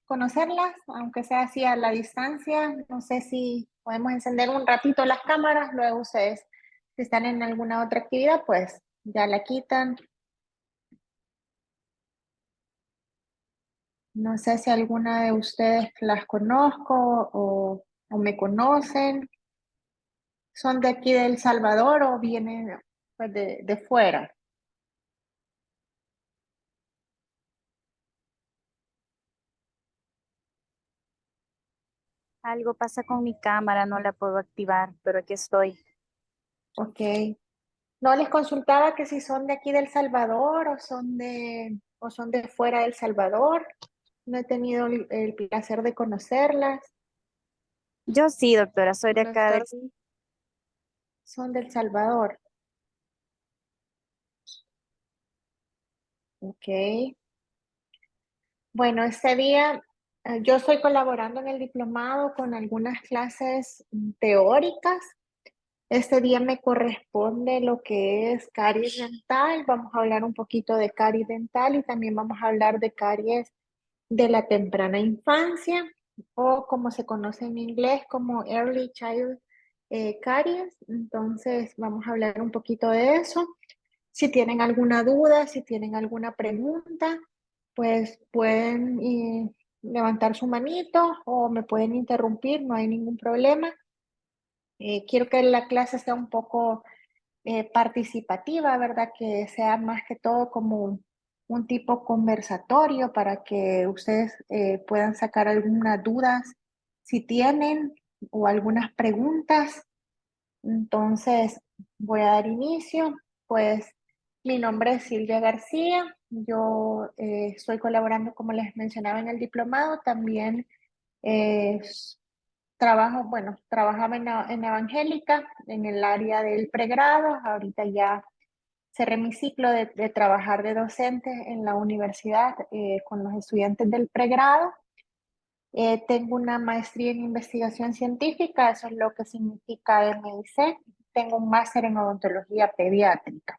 conocerlas, aunque sea así a la distancia. No sé si podemos encender un ratito las cámaras, luego ustedes, si están en alguna otra actividad, pues ya la quitan. No sé si alguna de ustedes las conozco o me conocen. ¿Son de aquí de El Salvador o vienen pues, de fuera? Algo pasa con mi cámara, no la puedo activar, pero aquí estoy. Ok. No les consultaba que si son de aquí de El Salvador o son de fuera de El Salvador. No he tenido el placer de conocerlas. Yo sí, doctora, soy de acá de... Doctor, son de El Salvador. Ok. Bueno, este día yo estoy colaborando en el diplomado con algunas clases teóricas. Este día me corresponde lo que es caries dental. Vamos a hablar un poquito de caries dental y también vamos a hablar de caries de la temprana infancia o como se conoce en inglés como Early Child Caries. Entonces vamos a hablar un poquito de eso. Si tienen alguna duda, si tienen alguna pregunta, pues pueden levantar su manito o me pueden interrumpir, no hay ningún problema. Quiero que la clase sea un poco participativa, ¿verdad? Que sea más que todo como un tipo conversatorio para que ustedes puedan sacar algunas dudas si tienen o algunas preguntas. Entonces, voy a dar inicio. Pues mi nombre es Silvia García. Yo estoy colaborando, como les mencionaba, en el diplomado. También eh, trabajaba en Evangélica, en el área del pregrado. Ahorita ya cerré mi ciclo de trabajar de docente en la universidad con los estudiantes del pregrado. Tengo una maestría en investigación científica, eso es lo que significa MIC. Tengo un máster en odontología pediátrica.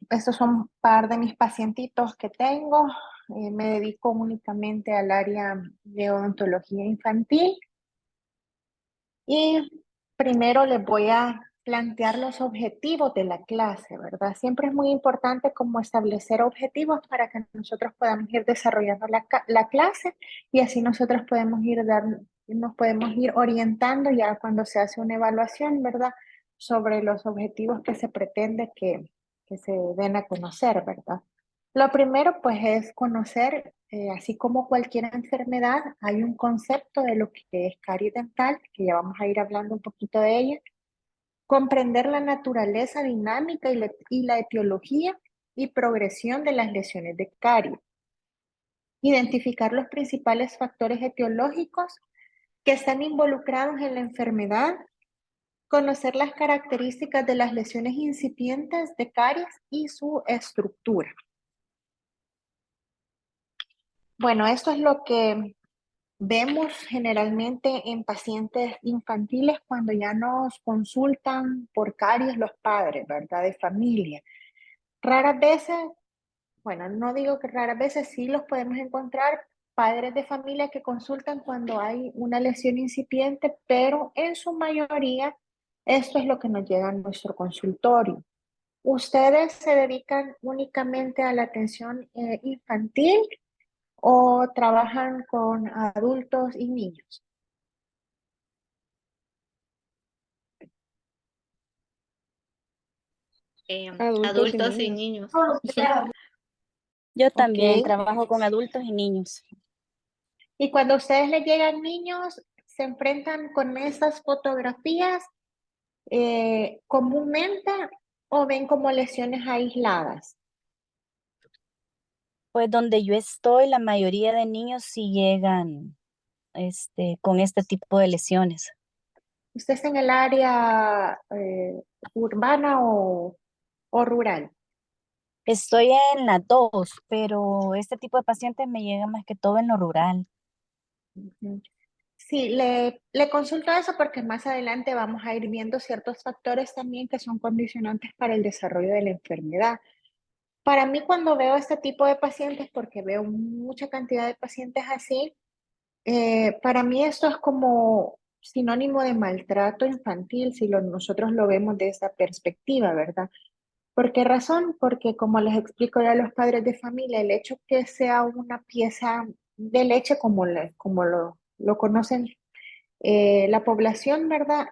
Estos son un par de mis pacientitos que tengo. Me dedico únicamente al área de odontología infantil. Y primero les voy a plantear los objetivos de la clase, ¿verdad? Siempre es muy importante como establecer objetivos para que nosotros podamos ir desarrollando la clase y así nosotros nos podemos ir orientando ya cuando se hace una evaluación, ¿verdad? Sobre los objetivos que se pretende que se den a conocer, ¿verdad? Lo primero, pues, es conocer, así como cualquier enfermedad, hay un concepto de lo que es caries dental, que ya vamos a ir hablando un poquito de ella. Comprender la naturaleza dinámica y la etiología y progresión de las lesiones de caries. Identificar los principales factores etiológicos que están involucrados en la enfermedad. Conocer las características de las lesiones incipientes de caries y su estructura. Bueno, esto es lo que vemos generalmente en pacientes infantiles cuando ya nos consultan por caries los padres, ¿verdad? De familia. Raras veces, bueno, no digo que raras veces, sí los podemos encontrar padres de familia que consultan cuando hay una lesión incipiente, pero en su mayoría esto es lo que nos llega a nuestro consultorio. ¿Ustedes se dedican únicamente a la atención infantil o trabajan con adultos y niños? Adultos y Adultos y niños. niños. Yo Ok. también trabajo con adultos y niños. Y cuando a ustedes les llegan niños, se enfrentan con esas fotografías comúnmente o ven como lesiones aisladas. Pues donde yo estoy, la mayoría de niños sí llegan con este tipo de lesiones. ¿Usted está en el área urbana o rural? Estoy en las dos, pero este tipo de pacientes me llega más que todo en lo rural. Ujú. Sí, le consulto eso porque más adelante vamos a ir viendo ciertos factores también que son condicionantes para el desarrollo de la enfermedad. Para mí, cuando veo este tipo de pacientes, porque veo mucha cantidad de pacientes así, para mí esto es como sinónimo de maltrato infantil, si nosotros lo vemos de esa perspectiva, ¿verdad? ¿Por qué razón? Porque como les explico ya a los padres de familia, el hecho que sea una pieza de leche, como lo conocen la población, ¿verdad?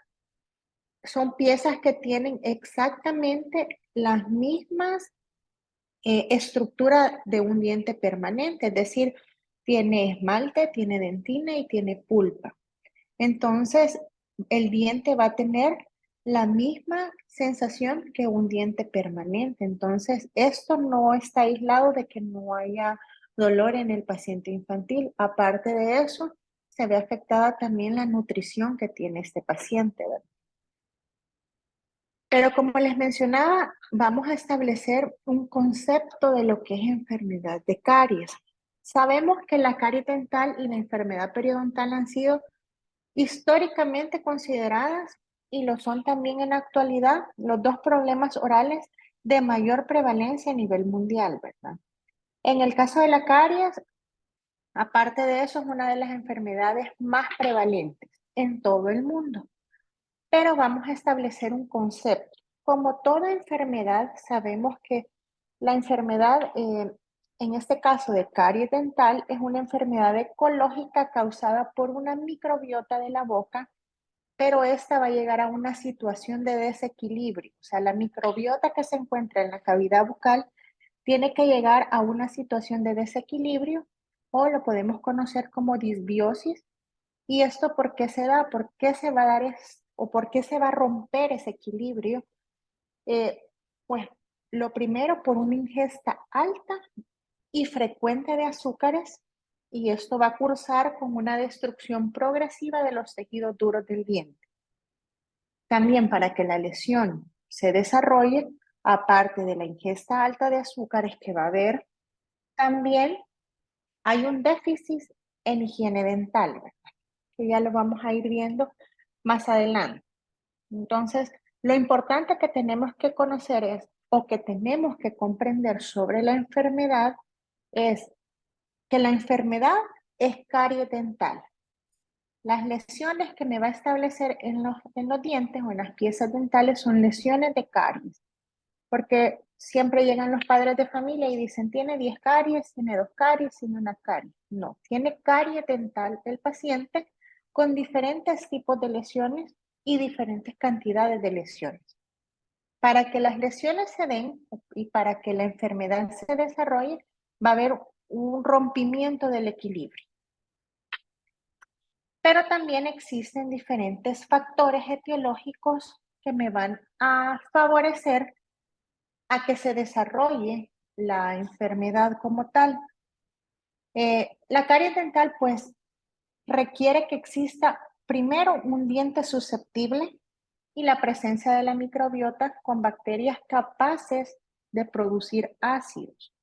Son piezas que tienen exactamente las mismas estructura de un diente permanente, es decir, tiene esmalte, tiene dentina y tiene pulpa. Entonces, el diente va a tener la misma sensación que un diente permanente. Entonces, esto no está aislado de que no haya dolor en el paciente infantil. Aparte de eso, se ve afectada también la nutrición que tiene este paciente, ¿verdad? Pero como les mencionaba, vamos a establecer un concepto de lo que es enfermedad de caries. Sabemos que la caries dental y la enfermedad periodontal han sido históricamente consideradas y lo son también en la actualidad los dos problemas orales de mayor prevalencia a nivel mundial, ¿verdad? En el caso de la caries, aparte de eso, es una de las enfermedades más prevalentes en todo el mundo. Pero vamos a establecer un concepto. Como toda enfermedad, sabemos que la enfermedad, en este caso de caries dental, es una enfermedad ecológica causada por una microbiota de la boca, pero esta va a llegar a una situación de desequilibrio. O sea, la microbiota que se encuentra en la cavidad bucal tiene que llegar a una situación de desequilibrio o lo podemos conocer como disbiosis. ¿Y esto por qué se da? ¿Por qué se va a dar o por qué se va a romper ese equilibrio? Eh, pues lo primero, por una ingesta alta y frecuente de azúcares, y esto va a cursar con una destrucción progresiva de los tejidos duros del diente. También para que la lesión se desarrolle, aparte de la ingesta alta de azúcares que va a haber, también hay un déficit en higiene dental, ¿verdad? Que ya lo vamos a ir viendo más adelante. Entonces, lo importante que tenemos que conocer es, o que tenemos que comprender sobre la enfermedad, es que la enfermedad es caries dental. Las lesiones que me va a establecer en los dientes o en las piezas dentales son lesiones de caries, porque siempre llegan los padres de familia y dicen, tiene 10 caries, tiene 2 caries, tiene una caries. No, tiene caries dental el paciente con diferentes tipos de lesiones y diferentes cantidades de lesiones. Para que las lesiones se den y para que la enfermedad se desarrolle, va a haber un rompimiento del equilibrio. Pero también existen diferentes factores etiológicos que me van a favorecer a que se desarrolle la enfermedad como tal. La caries dental, pues, requiere que exista primero un diente susceptible y la presencia de la microbiota con bacterias capaces de producir ácidos.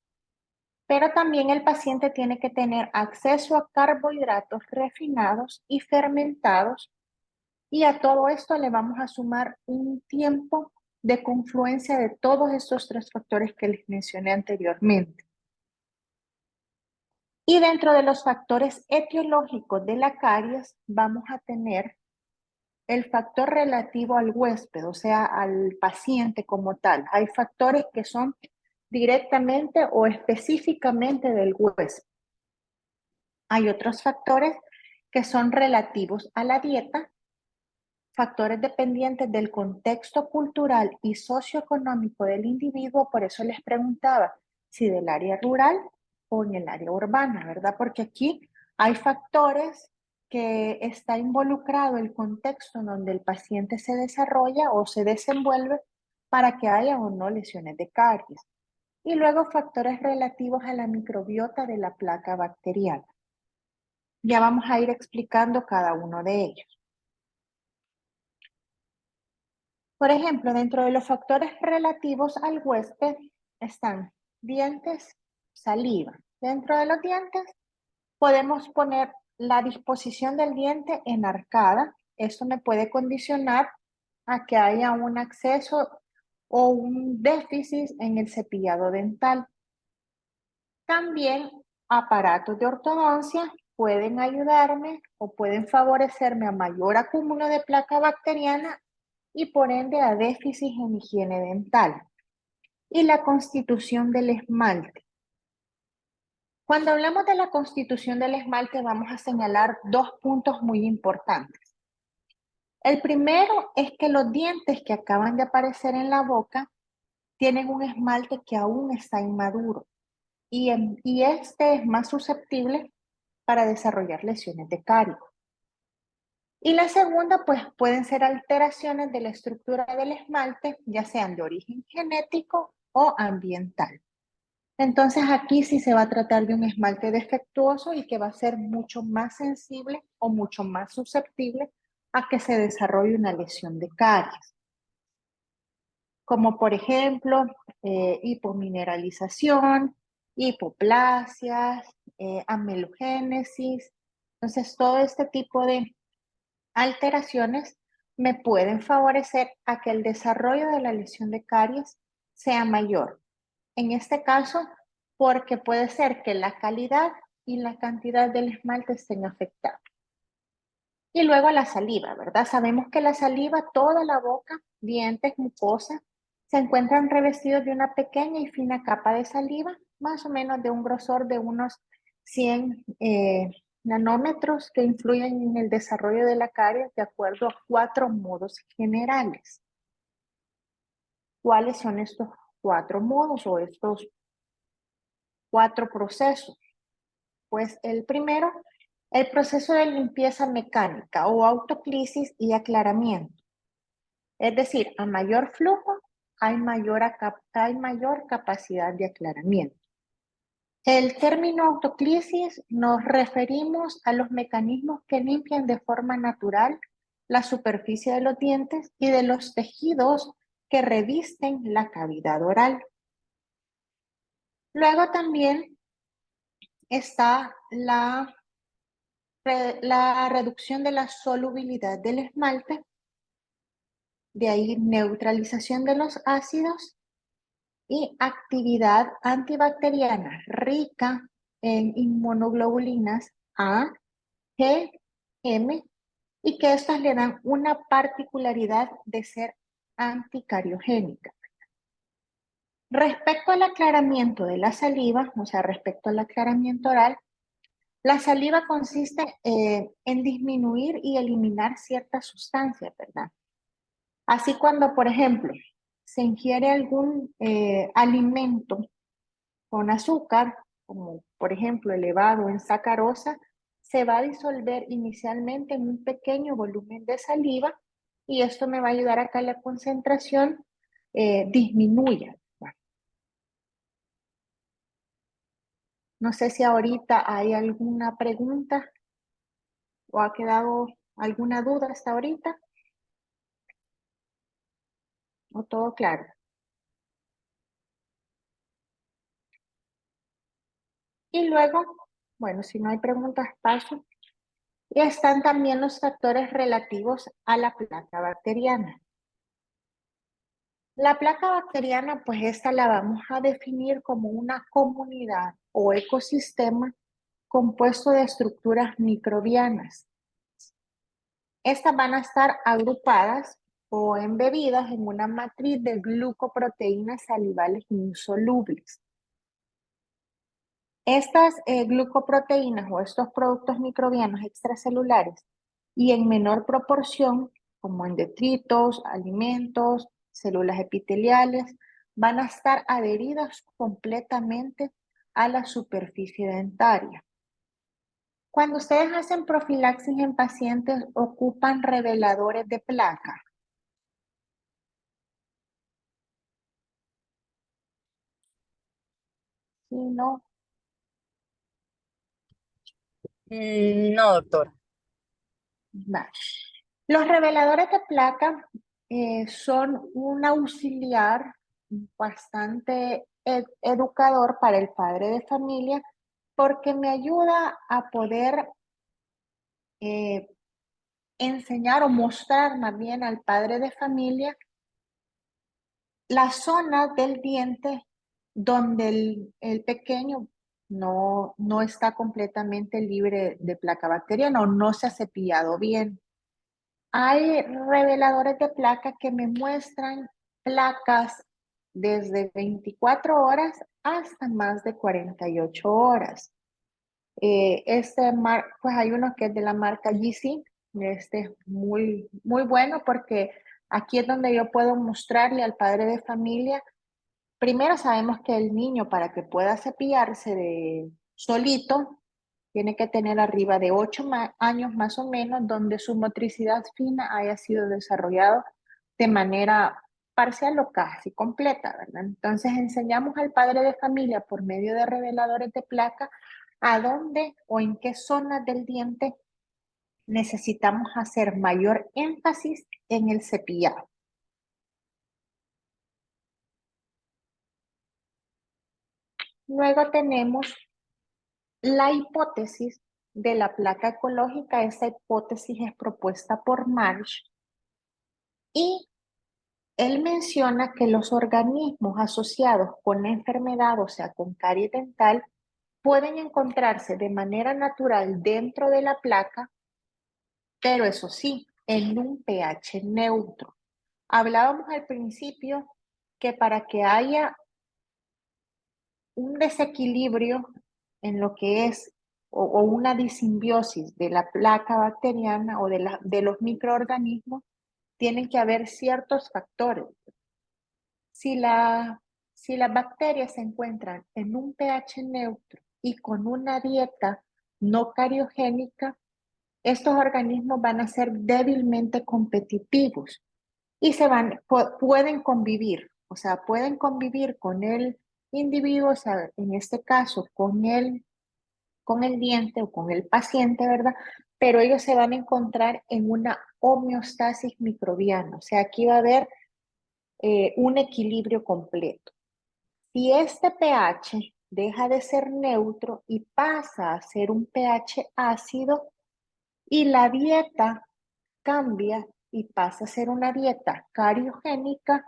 Pero también el paciente tiene que tener acceso a carbohidratos refinados y fermentados, y a todo esto le vamos a sumar un tiempo de confluencia de todos estos tres factores que les mencioné anteriormente. Y dentro de los factores etiológicos de la caries vamos a tener el factor relativo al huésped, o sea, al paciente como tal. Hay factores que son directamente o específicamente del huésped. Hay otros factores que son relativos a la dieta, factores dependientes del contexto cultural y socioeconómico del individuo. Por eso les preguntaba si del área rural o en el área urbana, ¿verdad? Porque aquí hay factores que está involucrado el contexto en donde el paciente se desarrolla o se desenvuelve para que haya o no lesiones de caries. Y luego factores relativos a la microbiota de la placa bacteriana. Ya vamos a ir explicando cada uno de ellos. Por ejemplo, dentro de los factores relativos al huésped están dientes, saliva. Dentro de los dientes podemos poner la disposición del diente en arcada. Esto me puede condicionar a que haya un acceso o un déficit en el cepillado dental. También aparatos de ortodoncia pueden ayudarme o pueden favorecerme a mayor acúmulo de placa bacteriana y por ende a déficit en higiene dental y la constitución del esmalte. Cuando hablamos de la constitución del esmalte vamos a señalar dos puntos muy importantes. El primero es que los dientes que acaban de aparecer en la boca tienen un esmalte que aún está inmaduro y este es más susceptible para desarrollar lesiones de caries. Y la segunda, pues pueden ser alteraciones de la estructura del esmalte, ya sean de origen genético o ambiental. Entonces aquí sí se va a tratar de un esmalte defectuoso y que va a ser mucho más sensible o mucho más susceptible a que se desarrolle una lesión de caries. Como por ejemplo, hipomineralización, hipoplasias, amelogénesis. Entonces todo este tipo de alteraciones me pueden favorecer a que el desarrollo de la lesión de caries sea mayor. En este caso, porque puede ser que la calidad y la cantidad del esmalte estén afectados. Y luego la saliva, ¿verdad? Sabemos que la saliva, toda la boca, dientes, mucosa, se encuentran revestidos de una pequeña y fina capa de saliva, más o menos de un grosor de unos 100 nanómetros que influyen en el desarrollo de la caries de acuerdo a 4 modos generales. ¿Cuáles son estos 4 modos o estos 4 procesos? Pues el primero, el proceso de limpieza mecánica o autoclisis y aclaramiento. Es decir, a mayor flujo hay mayor capacidad de aclaramiento. El término autoclisis nos referimos a los mecanismos que limpian de forma natural la superficie de los dientes y de los tejidos que revisten la cavidad oral. Luego también está la reducción de la solubilidad del esmalte, de ahí neutralización de los ácidos y actividad antibacteriana rica en inmunoglobulinas A, G, M, y que estas le dan una particularidad de ser anticariogénica. Respecto al aclaramiento de la saliva, o sea, respecto al aclaramiento oral, la saliva consiste en disminuir y eliminar ciertas sustancias, ¿verdad? Así cuando, por ejemplo, se ingiere algún alimento con azúcar, como por ejemplo elevado en sacarosa, se va a disolver inicialmente en un pequeño volumen de saliva y esto me va a ayudar a que la concentración disminuya. Bueno, no sé si ahorita hay alguna pregunta o ha quedado alguna duda hasta ahorita o todo claro. Y luego, bueno, si no hay preguntas, paso. Y están también los factores relativos a la placa bacteriana. La placa bacteriana, pues esta la vamos a definir como una comunidad o ecosistema compuesto de estructuras microbianas. Estas van a estar agrupadas o embebidas en una matriz de glucoproteínas salivales insolubles. Estas glucoproteínas o estos productos microbianos extracelulares y en menor proporción, como en detritos, alimentos, células epiteliales, van a estar adheridas completamente a la superficie dentaria. Cuando ustedes hacen profilaxis en pacientes, ocupan reveladores de placa. ¿Sí, no? No, doctora. Vale. Los reveladores de placa son un auxiliar bastante educador para el padre de familia porque me ayuda a poder eh, enseñar o mostrar más bien al padre de familia la zona del diente donde el pequeño no está completamente libre de placa bacteriana o no se ha cepillado bien. Hay reveladores de placa que me muestran placas desde 24 horas hasta más de 48 horas. Pues hay uno que es de la marca GC. Este es muy bueno porque aquí es donde yo puedo mostrarle al padre de familia. Primero sabemos que el niño, para que pueda cepillarse de solito, tiene que tener arriba de 8 años más o menos, donde su motricidad fina haya sido desarrollado de manera parcial o casi completa, ¿verdad? Entonces enseñamos al padre de familia por medio de reveladores de placa a dónde o en qué zonas del diente necesitamos hacer mayor énfasis en el cepillado. Luego tenemos la hipótesis de la placa ecológica. Esta hipótesis es propuesta por Marsh y él menciona que los organismos asociados con la enfermedad, o sea, con caries dental, pueden encontrarse de manera natural dentro de la placa, pero eso sí, en un pH neutro. Hablábamos al principio que para que haya un desequilibrio en lo que es o una disimbiosis de la placa bacteriana o de los microorganismos, tienen que haber ciertos factores. Si, si las bacterias se encuentran en un pH neutro y con una dieta no cariogénica, estos organismos van a ser débilmente competitivos y pueden convivir, o sea, pueden convivir con el individuo, o sea, en este caso con el diente o con el paciente, ¿verdad? Pero ellos se van a encontrar en una homeostasis microbiana, o sea, aquí va a haber un equilibrio completo. Si este pH deja de ser neutro y pasa a ser un pH ácido y la dieta cambia y pasa a ser una dieta cariogénica,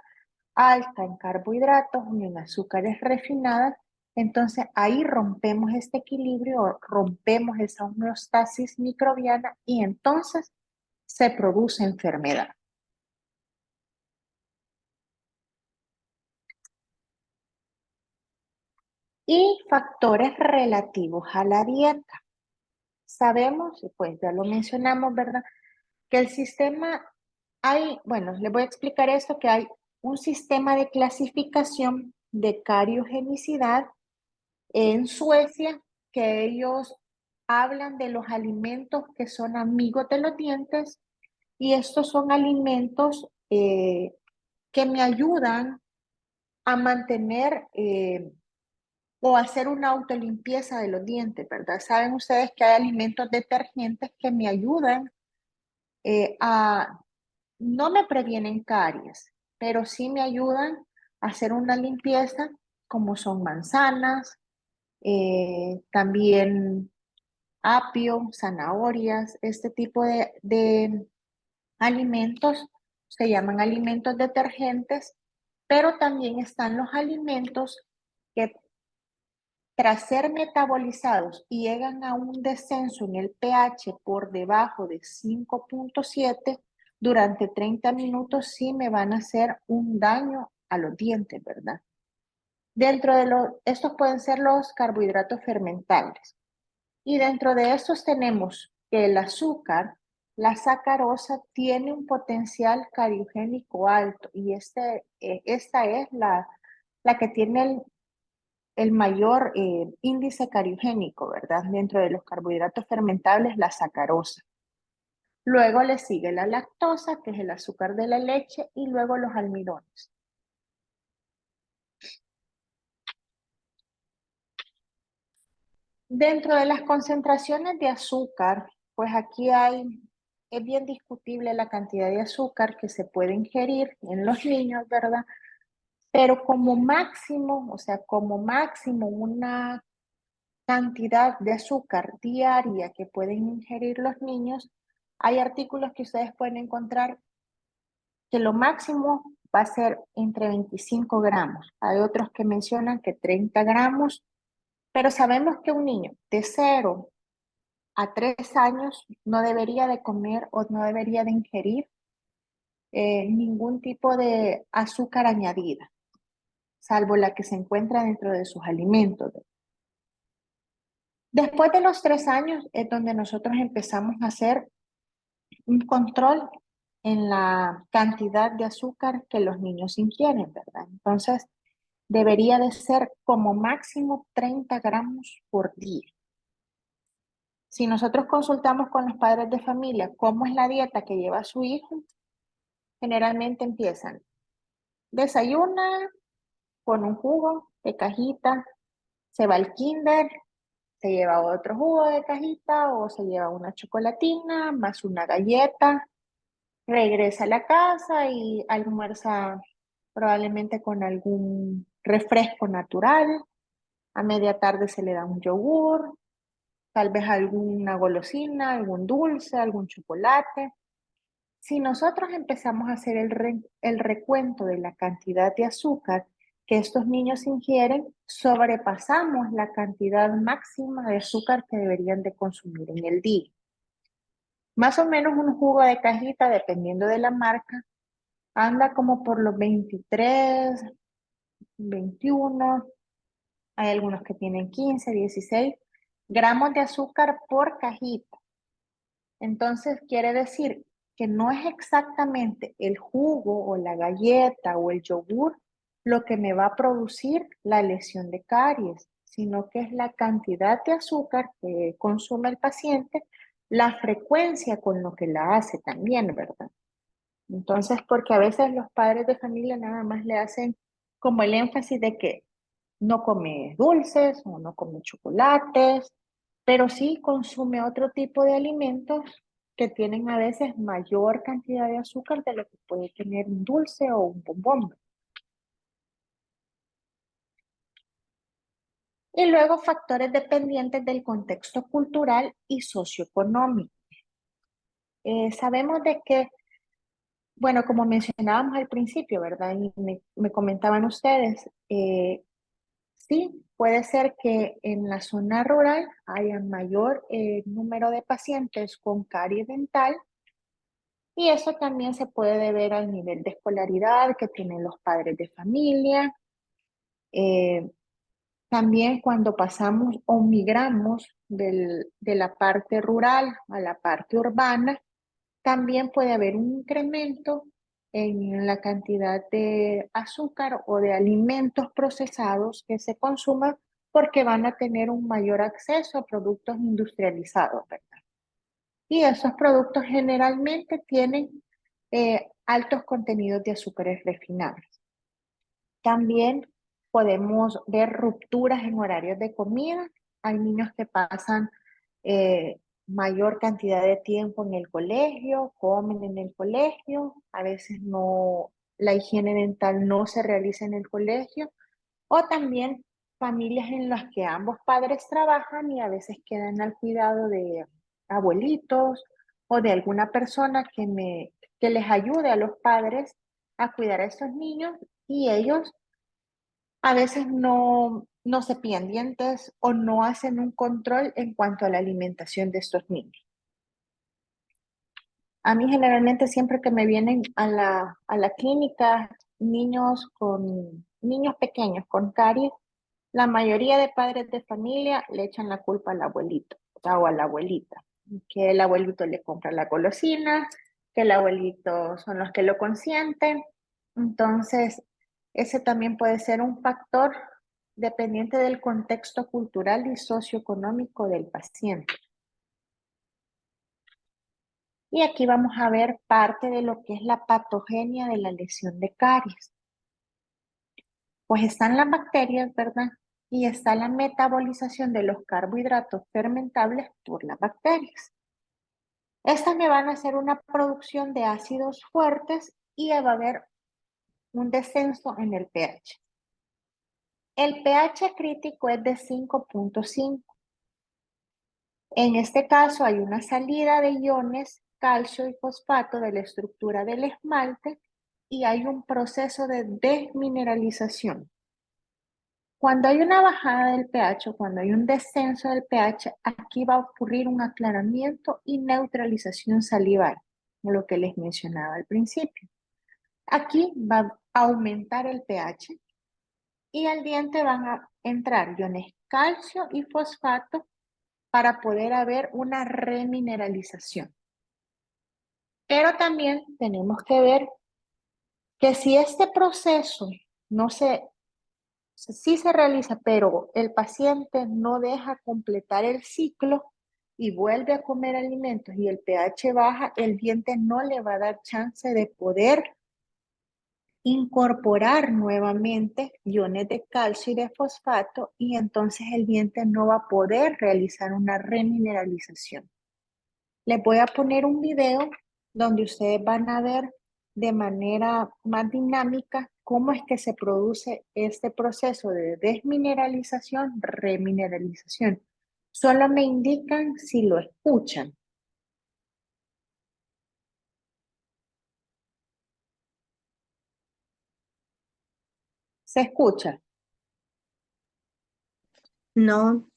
alta en carbohidratos y en azúcares refinadas, entonces ahí rompemos este equilibrio, rompemos esa homeostasis microbiana y entonces se produce enfermedad. Y factores relativos a la dieta. Sabemos, y pues ya lo mencionamos, ¿verdad? Que el sistema bueno, les voy a explicar esto, que hay un sistema de clasificación de cariogenicidad en Suecia, que ellos hablan de los alimentos que son amigos de los dientes y estos son alimentos que me ayudan a mantener o hacer una autolimpieza de los dientes, ¿verdad? Saben ustedes que hay alimentos detergentes que me ayudan no me previenen caries, pero sí me ayudan a hacer una limpieza, como son manzanas, también apio, zanahorias, este tipo de alimentos se llaman alimentos detergentes, pero también están los alimentos que tras ser metabolizados y llegan a un descenso en el pH por debajo de 5.7, durante 30 minutos sí me van a hacer un daño a los dientes, ¿verdad? Dentro de estos pueden ser los carbohidratos fermentables. Y dentro de estos tenemos que el azúcar, la sacarosa, tiene un potencial cariogénico alto y esta es la que tiene el mayor índice cariogénico, ¿verdad? Dentro de los carbohidratos fermentables, la sacarosa. Luego le sigue la lactosa, que es el azúcar de la leche, y luego los almidones. Dentro de las concentraciones de azúcar, pues aquí es bien discutible la cantidad de azúcar que se puede ingerir en los niños, ¿verdad? Pero como máximo, o sea, como máximo una cantidad de azúcar diaria que pueden ingerir los niños, hay artículos que ustedes pueden encontrar que lo máximo va a ser entre 25 gramos. Hay otros que mencionan que 30 gramos, pero sabemos que un niño de 0 a 3 años no debería de comer o no debería de ingerir ningún tipo de azúcar añadida, salvo la que se encuentra dentro de sus alimentos. Después de los 3 años es donde nosotros empezamos a hacer un control en la cantidad de azúcar que los niños ingieren, ¿verdad? Entonces, debería de ser como máximo 30 gramos por día. Si nosotros consultamos con los padres de familia cómo es la dieta que lleva su hijo, generalmente empiezan, desayuna con un jugo de cajita, se va al kinder, se lleva otro jugo de cajita o se lleva una chocolatina más una galleta, regresa a la casa y almuerza probablemente con algún refresco natural. A media tarde se le da un yogur, tal vez alguna golosina, algún dulce, algún chocolate. Si nosotros empezamos a hacer el recuento de la cantidad de azúcar que estos niños ingieren, sobrepasamos la cantidad máxima de azúcar que deberían de consumir en el día. Más o menos un jugo de cajita, dependiendo de la marca, anda como por los 23, 21, hay algunos que tienen 15, 16 gramos de azúcar por cajita. Entonces quiere decir que no es exactamente el jugo o la galleta o el yogur lo que me va a producir la lesión de caries, sino que es la cantidad de azúcar que consume el paciente, la frecuencia con lo que la hace también, ¿verdad? Entonces, porque a veces los padres de familia nada más le hacen como el énfasis de que no come dulces o no come chocolates, pero sí consume otro tipo de alimentos que tienen a veces mayor cantidad de azúcar de lo que puede tener un dulce o un bombón. Y luego factores dependientes del contexto cultural y socioeconómico. Sabemos de que, bueno, como mencionábamos al principio, ¿verdad? Y me comentaban ustedes, sí, puede ser que en la zona rural haya mayor número de pacientes con caries dental y eso también se puede deber al nivel de escolaridad que tienen los padres de familia. Eh, También cuando pasamos o migramos de la parte rural a la parte urbana, también puede haber un incremento en la cantidad de azúcar o de alimentos procesados que se consuman porque van a tener un mayor acceso a productos industrializados, ¿verdad? Y esos productos generalmente tienen altos contenidos de azúcares refinados. También podemos ver rupturas en horarios de comida. Hay niños que pasan mayor cantidad de tiempo en el colegio, comen en el colegio, a veces no, la higiene dental no se realiza en el colegio, o también familias en las que ambos padres trabajan y a veces quedan al cuidado de abuelitos o de alguna persona que les ayude a los padres a cuidar a estos niños y ellos a veces no cepillan dientes o no hacen un control en cuanto a la alimentación de estos niños. A mí generalmente siempre que me vienen a la clínica niños pequeños con caries, la mayoría de padres de familia le echan la culpa al abuelito, o a la abuelita, que el abuelito le compra la golosina, que el abuelito son los que lo consienten. Entonces, ese también puede ser un factor dependiente del contexto cultural y socioeconómico del paciente. Y aquí vamos a ver parte de lo que es la patogenia de la lesión de caries. Pues están las bacterias, ¿verdad? Y está la metabolización de los carbohidratos fermentables por las bacterias. Estas me van a hacer una producción de ácidos fuertes y va a haber un descenso en el pH. El pH crítico es de 5.5. En este caso hay una salida de iones calcio y fosfato de la estructura del esmalte y hay un proceso de desmineralización. Cuando hay una bajada del pH, cuando hay un descenso del pH, aquí va a ocurrir un aclaramiento y neutralización salival, lo que les mencionaba al principio. Aquí va a aumentar el pH y al diente van a entrar iones calcio y fosfato para poder haber una remineralización. Pero también tenemos que ver que si este proceso no sí se realiza, pero el paciente no deja completar el ciclo y vuelve a comer alimentos y el pH baja, el diente no le va a dar chance de poder incorporar nuevamente iones de calcio y de fosfato y entonces el diente no va a poder realizar una remineralización. Les voy a poner un video donde ustedes van a ver de manera más dinámica cómo es que se produce este proceso de desmineralización, remineralización. Solo me indican si lo escuchan. ¿Se escucha? No,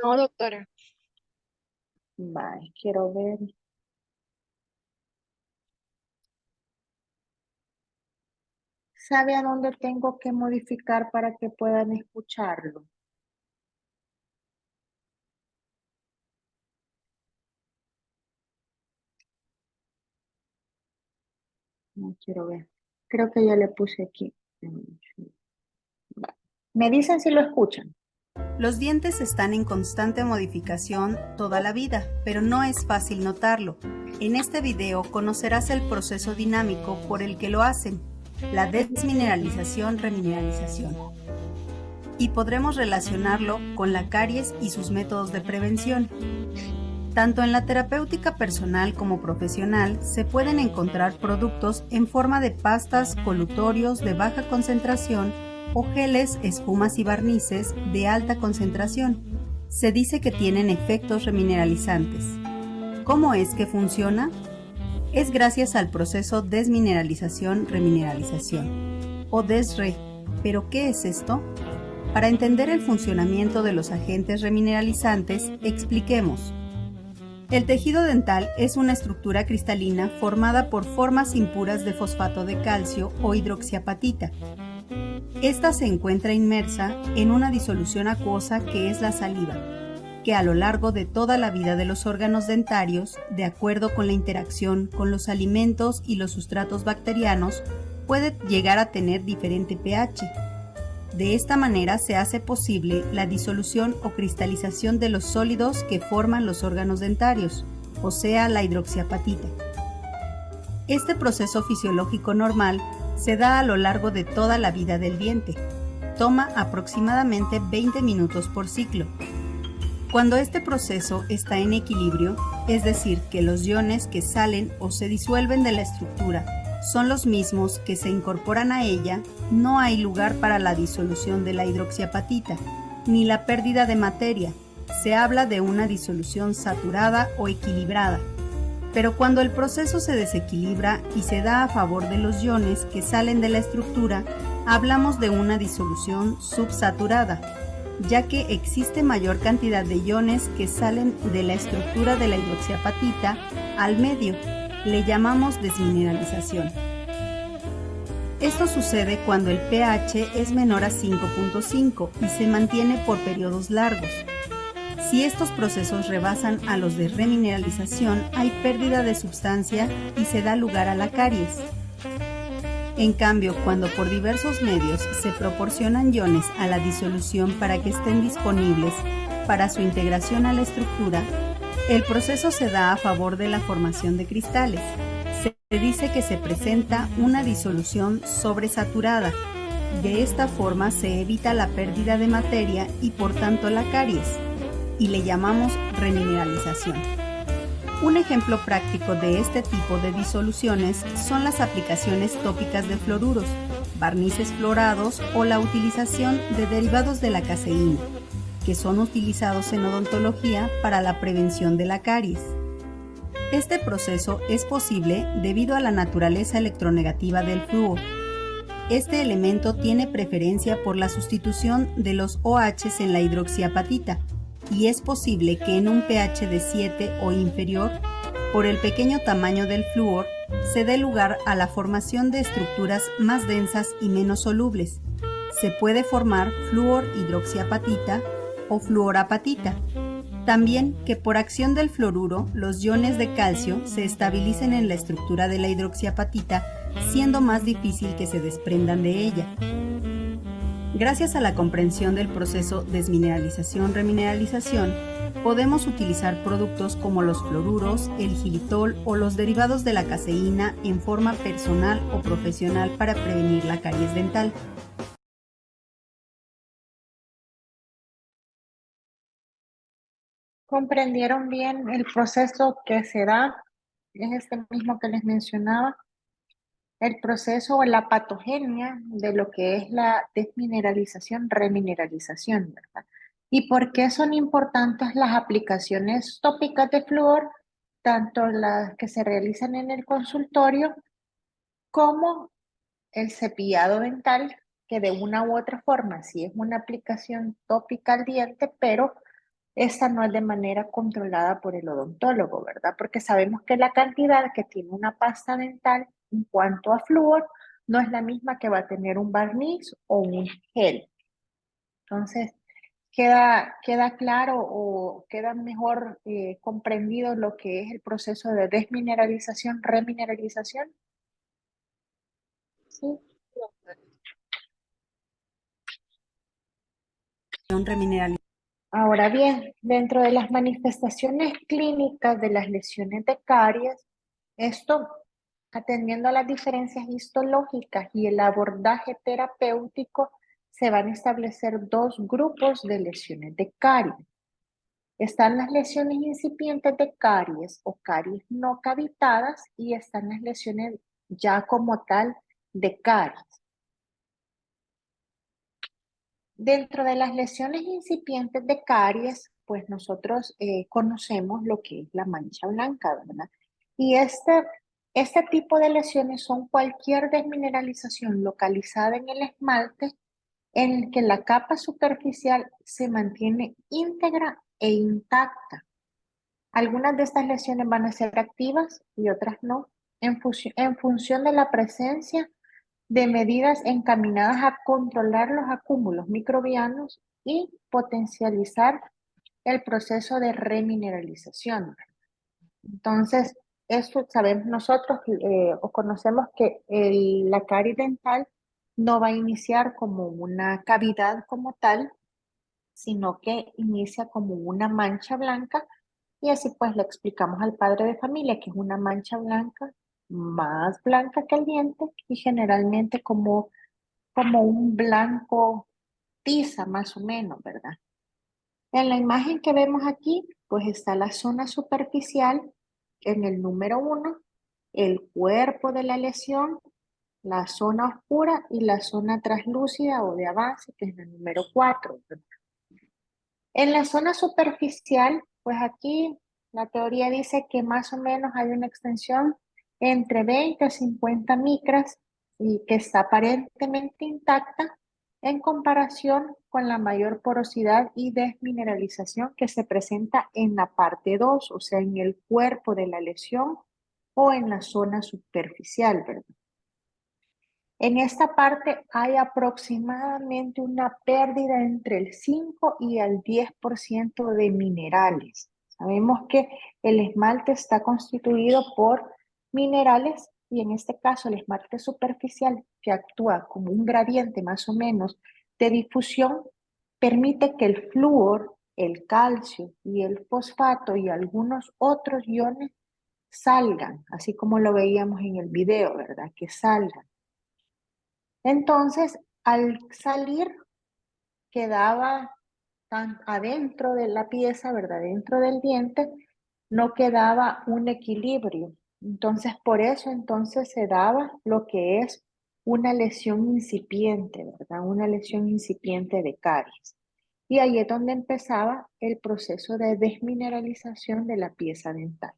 No, doctora. Vale, quiero ver. ¿Sabe a dónde tengo que modificar para que puedan escucharlo? No quiero ver. Creo que ya le puse aquí. Vale. Me dicen si lo escuchan. los dientes están en constante modificación toda la vida, pero no es fácil notarlo. En este video conocerás el proceso dinámico por el que lo hacen, la desmineralización-remineralización. Y podremos relacionarlo con la caries y sus métodos de prevención. Tanto en la terapéutica personal como profesional se pueden encontrar productos en forma de pastas, colutorios de baja concentración o geles, espumas y barnices de alta concentración. Se dice que tienen efectos remineralizantes. ¿Cómo es que funciona? Es gracias al proceso desmineralización-remineralización, o DESRE. ¿Pero qué es esto? Para entender el funcionamiento de los agentes remineralizantes, expliquemos. El tejido dental es una estructura cristalina formada por formas impuras de fosfato de calcio o hidroxiapatita. Esta se encuentra inmersa en una disolución acuosa que es la saliva, que a lo largo de toda la vida de los órganos dentarios, de acuerdo con la interacción con los alimentos y los sustratos bacterianos, puede llegar a tener diferente pH. De esta manera se hace posible la disolución o cristalización de los sólidos que forman los órganos dentarios, o sea, la hidroxiapatita. Este proceso fisiológico normal se da a lo largo de toda la vida del diente. Toma aproximadamente 20 minutos por ciclo. Cuando este proceso está en equilibrio, es decir, que los iones que salen o se disuelven de la estructura son los mismos que se incorporan a ella, no hay lugar para la disolución de la hidroxiapatita, ni la pérdida de materia. Se habla de una disolución saturada o equilibrada. Pero cuando el proceso se desequilibra y se da a favor de los iones que salen de la estructura, hablamos de una disolución subsaturada, ya que existe mayor cantidad de iones que salen de la estructura de la hidroxiapatita al medio. Le llamamos desmineralización. Esto sucede cuando el pH es menor a 5.5 y se mantiene por periodos largos. Si estos procesos rebasan a los de remineralización, hay pérdida de sustancia y se da lugar a la caries. En cambio, cuando por diversos medios se proporcionan iones a la disolución para que estén disponibles para su integración a la estructura, el proceso se da a favor de la formación de cristales. Se dice que se presenta una disolución sobresaturada. De esta forma se evita la pérdida de materia y por tanto la caries, y le llamamos remineralización. Un ejemplo práctico de este tipo de disoluciones son las aplicaciones tópicas de fluoruros, barnices fluorados o la utilización de derivados de la caseína, que son utilizados en odontología para la prevención de la caries. Este proceso es posible debido a la naturaleza electronegativa del flúor. Este elemento tiene preferencia por la sustitución de los OHs en la hidroxiapatita y es posible que en un pH de 7 o inferior, por el pequeño tamaño del flúor, se dé lugar a la formación de estructuras más densas y menos solubles. Se puede formar flúor hidroxiapatita o fluorapatita. También que por acción del fluoruro, los iones de calcio se estabilicen en la estructura de la hidroxiapatita, siendo más difícil que se desprendan de ella. Gracias a la comprensión del proceso desmineralización-remineralización, podemos utilizar productos como los fluoruros, el xilitol o los derivados de la caseína en forma personal o profesional para prevenir la caries dental. ¿Comprendieron bien el proceso que se da? Es este mismo que les mencionaba. El proceso o la patogenia de lo que es la desmineralización, remineralización, ¿verdad? ¿Y por qué son importantes las aplicaciones tópicas de flúor, tanto las que se realizan en el consultorio como el cepillado dental, que de una u otra forma sí es una aplicación tópica al diente, pero esta no es de manera controlada por el odontólogo, ¿verdad? Porque sabemos que la cantidad que tiene una pasta dental en cuanto a flúor no es la misma que va a tener un barniz o un gel. Entonces, queda claro o queda mejor comprendido lo que es el proceso de desmineralización, remineralización. ¿Sí? Ahora bien, dentro de las manifestaciones clínicas de las lesiones de caries, esto, atendiendo a las diferencias histológicas y el abordaje terapéutico, se van a establecer dos grupos de lesiones de caries. Están las lesiones incipientes de caries o caries no cavitadas y están las lesiones ya como tal de caries. Dentro de las lesiones incipientes de caries, pues nosotros conocemos lo que es la mancha blanca, ¿verdad? Y este tipo de lesiones son cualquier desmineralización localizada en el esmalte en el que la capa superficial se mantiene íntegra e intacta. Algunas de estas lesiones van a ser activas y otras no, en función de la presencia de medidas encaminadas a controlar los acúmulos microbianos y potencializar el proceso de remineralización. Entonces, eso sabemos nosotros o conocemos que la caries dental no va a iniciar como una cavidad como tal, sino que inicia como una mancha blanca y así pues le explicamos al padre de familia que es una mancha blanca más blanca que el diente y generalmente como un blanco tiza más o menos, ¿verdad? En la imagen que vemos aquí, pues está la zona superficial en el número 1, el cuerpo de la lesión, la zona oscura y la zona translúcida o de avance, que es el número 4. En la zona superficial, pues aquí la teoría dice que más o menos hay una extensión entre 20 a 50 micras y que está aparentemente intacta en comparación con la mayor porosidad y desmineralización que se presenta en la parte 2, o sea, en el cuerpo de la lesión o en la zona superficial, ¿verdad? En esta parte hay aproximadamente una pérdida entre el 5 y el 10% de minerales. Sabemos que el esmalte está constituido por minerales y en este caso el esmalte superficial, que actúa como un gradiente más o menos de difusión, permite que el flúor, el calcio y el fosfato y algunos otros iones salgan, así como lo veíamos en el video, ¿verdad? Que salgan. Entonces, al salir, quedaba tan adentro de la pieza, ¿verdad? Dentro del diente, no quedaba un equilibrio. Entonces, por eso entonces se daba lo que es una lesión incipiente, ¿verdad? Una lesión incipiente de caries. Y ahí es donde empezaba el proceso de desmineralización de la pieza dental.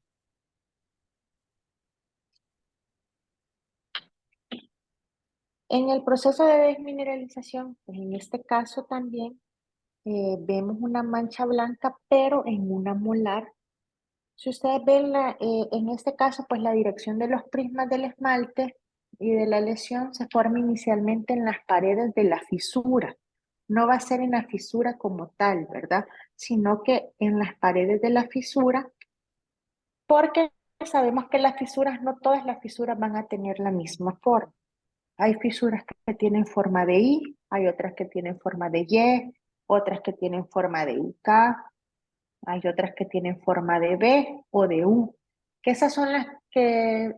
En el proceso de desmineralización, pues en este caso también vemos una mancha blanca, pero en una molar. Si ustedes ven en este caso, pues la dirección de los prismas del esmalte y de la lesión se forma inicialmente en las paredes de la fisura. No va a ser en la fisura como tal, ¿verdad? Sino que en las paredes de la fisura, porque sabemos que las fisuras, no todas las fisuras van a tener la misma forma. Hay fisuras que tienen forma de I, hay otras que tienen forma de Y, otras que tienen forma de IK, hay otras que tienen forma de B o de U, que esas son las que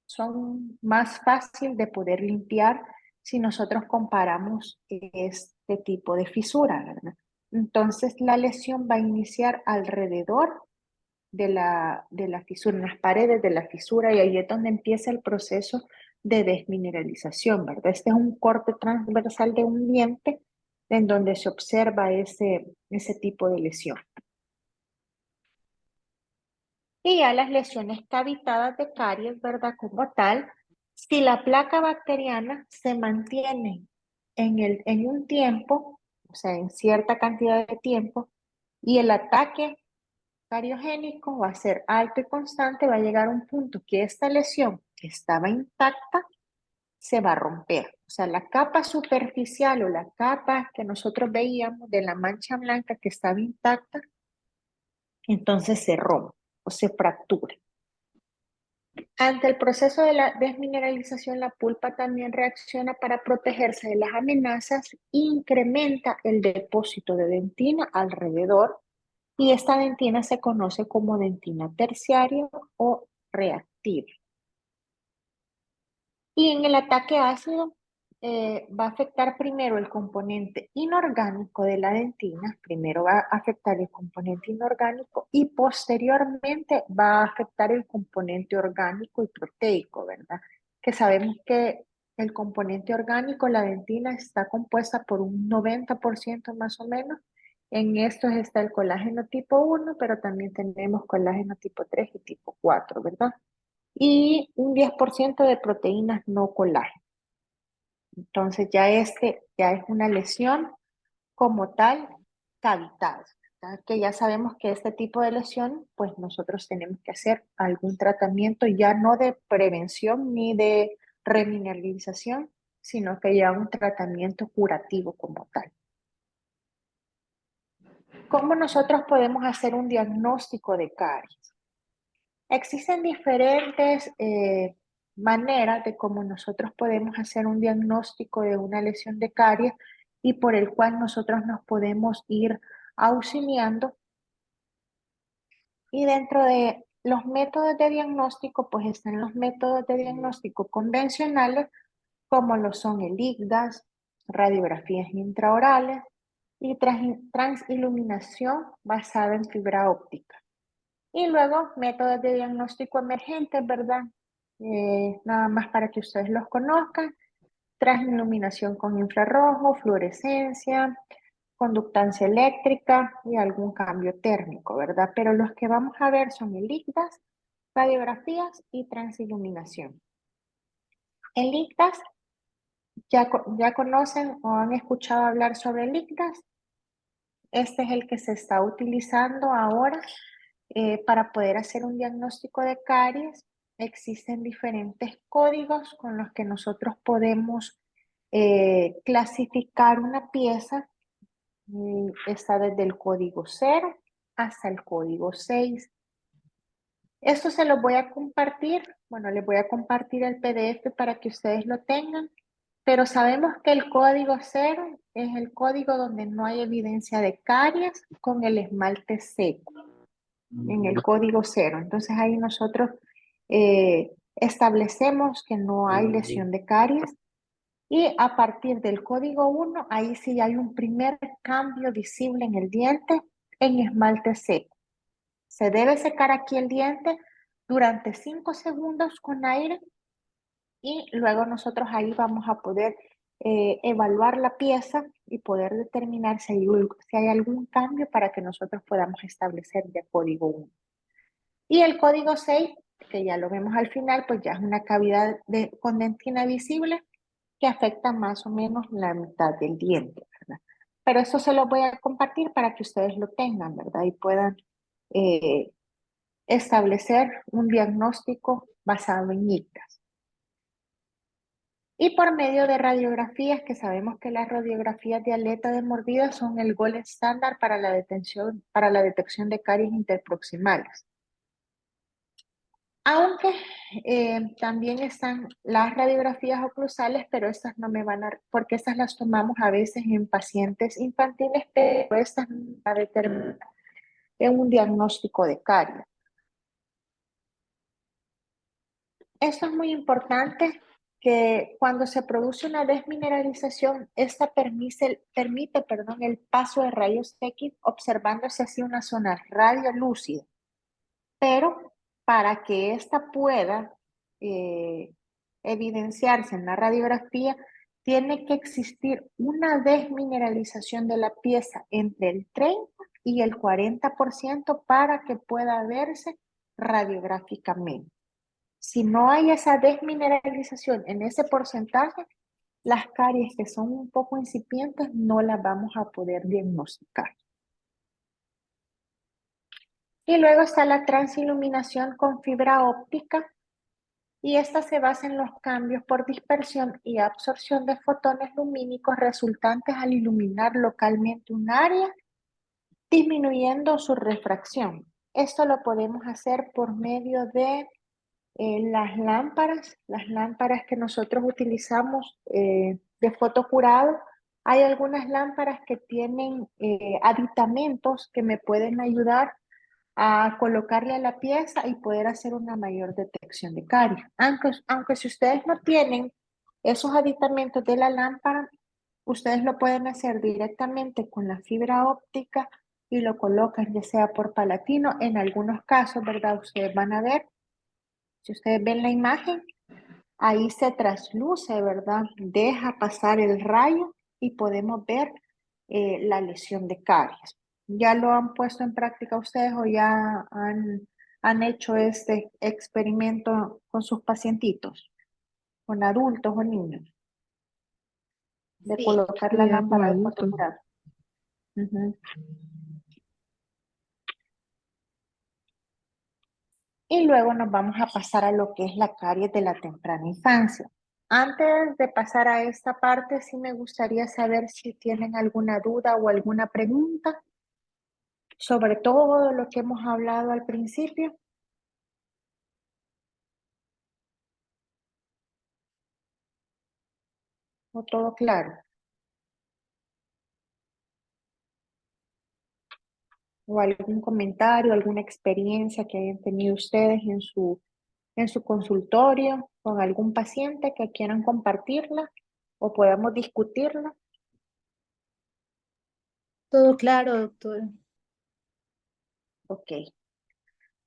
son más fácil de poder limpiar si nosotros comparamos este tipo de fisura, ¿verdad? Entonces la lesión va a iniciar alrededor de la fisura, en las paredes de la fisura, y ahí es donde empieza el proceso de desmineralización, ¿verdad? Este es un corte transversal de un diente en donde se observa ese tipo de lesión. Y ya las lesiones cavitadas de caries, ¿verdad? Como tal, si la placa bacteriana se mantiene en un tiempo, o sea, en cierta cantidad de tiempo, y el ataque cariogénico va a ser alto y constante, va a llegar a un punto que esta lesión que estaba intacta se va a romper. O sea, la capa superficial o la capa que nosotros veíamos de la mancha blanca que estaba intacta, entonces se rompe o se fractura. Ante el proceso de la desmineralización, la pulpa también reacciona para protegerse de las amenazas, incrementa el depósito de dentina alrededor, y esta dentina se conoce como dentina terciaria o reactiva. Y en el ataque ácido va a afectar primero el componente inorgánico de la dentina, primero va a afectar el componente inorgánico y posteriormente va a afectar el componente orgánico y proteico, ¿verdad? Que sabemos que el componente orgánico, la dentina, está compuesta por un 90% más o menos. En estos está el colágeno tipo 1, pero también tenemos colágeno tipo 3 y tipo 4, ¿verdad? Y un 10% de proteínas no colágeno. Entonces ya es una lesión como tal cavitada, ¿verdad? Que ya sabemos que este tipo de lesión, pues nosotros tenemos que hacer algún tratamiento ya no de prevención ni de remineralización, sino que ya un tratamiento curativo como tal. ¿Cómo nosotros podemos hacer un diagnóstico de caries? Existen diferentes maneras de cómo nosotros podemos hacer un diagnóstico de una lesión de caries y por el cual nosotros nos podemos ir auxiliando. Y dentro de los métodos de diagnóstico, pues están los métodos de diagnóstico convencionales, como lo son el IGDAS, radiografías intraorales y transiluminación basada en fibra óptica. Y luego métodos de diagnóstico emergentes, ¿verdad? Nada más para que ustedes los conozcan. Transiluminación con infrarrojo, fluorescencia, conductancia eléctrica y algún cambio térmico, ¿verdad? Pero los que vamos a ver son el IGDAS, radiografías y transiluminación. El IGDAS, ¿ya conocen o han escuchado hablar sobre el IGDAS? Este es el que se está utilizando ahora para poder hacer un diagnóstico de caries. Existen diferentes códigos con los que nosotros podemos clasificar una pieza. Está desde el código 0 hasta el código 6. Esto se los voy a compartir. Bueno, les voy a compartir el PDF para que ustedes lo tengan. Pero sabemos que el código 0 es el código donde no hay evidencia de caries con el esmalte seco. En el código 0. Entonces ahí nosotros establecemos que no hay lesión de caries. Y a partir del código 1, ahí sí hay un primer cambio visible en el diente en esmalte seco. Se debe secar aquí el diente durante 5 segundos con aire y luego nosotros ahí vamos a poder evaluar la pieza y poder determinar si hay algún cambio para que nosotros podamos establecer de código 1. Y el código 6, que ya lo vemos al final, pues ya es una cavidad con dentina visible que afecta más o menos la mitad del diente, ¿verdad? Pero eso se lo voy a compartir para que ustedes lo tengan, ¿verdad? Y puedan establecer un diagnóstico basado en ICTAS. Y por medio de radiografías, que sabemos que las radiografías de aleta de mordida son el gold estándar para la detección de caries interproximales. Aunque también están las radiografías oclusales, pero estas no me van a, porque estas las tomamos a veces en pacientes infantiles, pero estas no van a determinar en un diagnóstico de caries. Esto es muy importante, que cuando se produce una desmineralización, esta permite, el paso de rayos X observándose así una zona radiolúcida. Pero para que esta pueda evidenciarse en la radiografía, tiene que existir una desmineralización de la pieza entre el 30 y el 40% para que pueda verse radiográficamente. Si no hay esa desmineralización en ese porcentaje, las caries que son un poco incipientes no las vamos a poder diagnosticar. Y luego está la transiluminación con fibra óptica, y esta se basa en los cambios por dispersión y absorción de fotones lumínicos resultantes al iluminar localmente un área, disminuyendo su refracción. Esto lo podemos hacer por medio de las lámparas que nosotros utilizamos de fotocurado. Hay algunas lámparas que tienen aditamentos que me pueden ayudar a colocarle a la pieza y poder hacer una mayor detección de caries. Aunque si ustedes no tienen esos aditamentos de la lámpara, ustedes lo pueden hacer directamente con la fibra óptica y lo colocan ya sea por palatino. En algunos casos, ¿verdad? Ustedes van a ver, si ustedes ven la imagen, ahí se trasluce, ¿verdad? Deja pasar el rayo y podemos ver la lesión de caries. ¿Ya lo han puesto en práctica ustedes o ya han hecho este experimento con sus pacientitos, con adultos o niños? De Sí, colocar la lámpara de fotocurado. Y luego nos vamos a pasar a lo que es la caries de la temprana infancia. Antes de pasar a esta parte, sí me gustaría saber si tienen alguna duda o alguna pregunta sobre todo lo que hemos hablado al principio. ¿O todo claro? ¿O algún comentario, alguna experiencia que hayan tenido ustedes en su consultorio con algún paciente que quieran compartirla o podamos discutirla? Todo claro, doctora. Ok.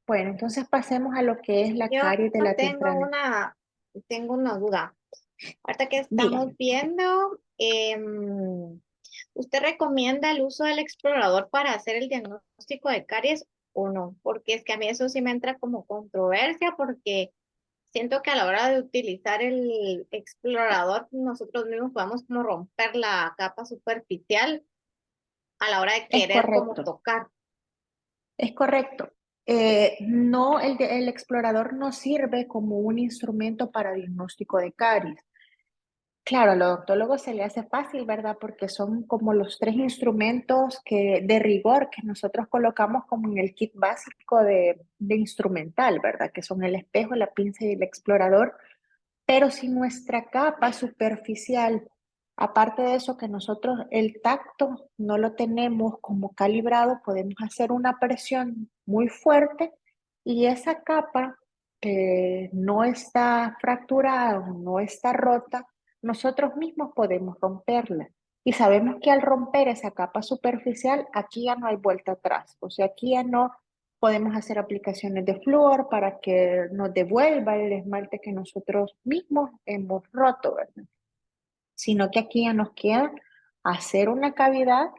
Bueno, entonces pasemos a lo que es la yo caries de la tengo temprana. tengo una duda. Ahorita que estamos Dígame. viendo, ¿usted recomienda el uso del explorador para hacer el diagnóstico de caries o no? Porque es que a mí eso sí me entra como controversia, porque siento que a la hora de utilizar el explorador, nosotros mismos podemos como romper la capa superficial a la hora de Es querer como correcto. tocar. Es correcto. No, el explorador no sirve como un instrumento para diagnóstico de caries. Claro, a los odontólogos se le hace fácil, ¿verdad? Porque son como los tres instrumentos de rigor que nosotros colocamos como en el kit básico de instrumental, ¿verdad? Que son el espejo, la pinza y el explorador. Pero si nuestra capa superficial, aparte de eso que nosotros el tacto no lo tenemos como calibrado, podemos hacer una presión muy fuerte y esa capa que no está fracturada o no está rota, nosotros mismos podemos romperla. Y sabemos que al romper esa capa superficial, aquí ya no hay vuelta atrás. O sea, aquí ya no podemos hacer aplicaciones de flúor para que nos devuelva el esmalte que nosotros mismos hemos roto, ¿verdad? Sino que aquí ya nos queda hacer una cavidad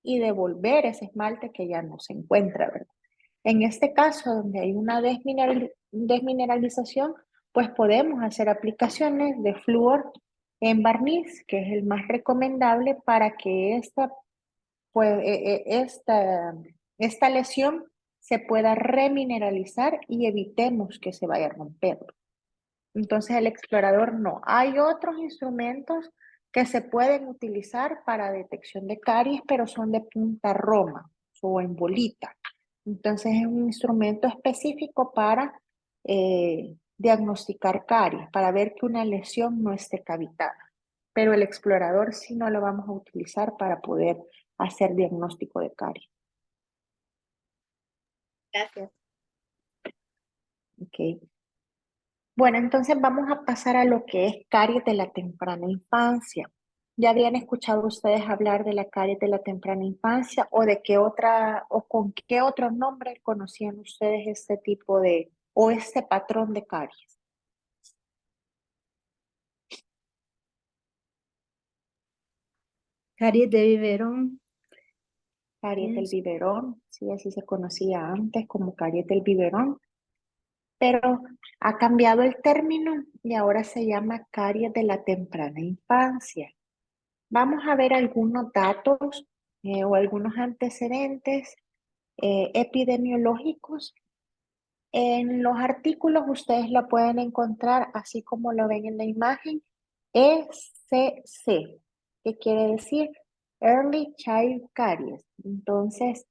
y devolver ese esmalte que ya no se encuentra, ¿verdad? En este caso, donde hay una desmineralización, pues podemos hacer aplicaciones de flúor en barniz, que es el más recomendable para que pues, esta lesión se pueda remineralizar y evitemos que se vaya a romper. Entonces el explorador no. Hay otros instrumentos que se pueden utilizar para detección de caries, pero son de punta roma o en bolita. Entonces es un instrumento específico para diagnosticar caries, para ver que una lesión no esté cavitada. Pero el explorador sí no lo vamos a utilizar para poder hacer diagnóstico de caries. Gracias. Okay. Bueno, entonces vamos a pasar a lo que es caries de la temprana infancia. ¿Ya habían escuchado ustedes hablar de la caries de la temprana infancia o de qué otra o con qué otro nombre conocían ustedes este tipo de o este patrón de caries? Caries de biberón. Caries del biberón, sí, así se conocía antes como caries del biberón, pero ha cambiado el término y ahora se llama caries de la temprana infancia. Vamos a ver algunos datos o algunos antecedentes epidemiológicos. En los artículos ustedes lo pueden encontrar así como lo ven en la imagen, ECC, que quiere decir Early Child Caries. Entonces,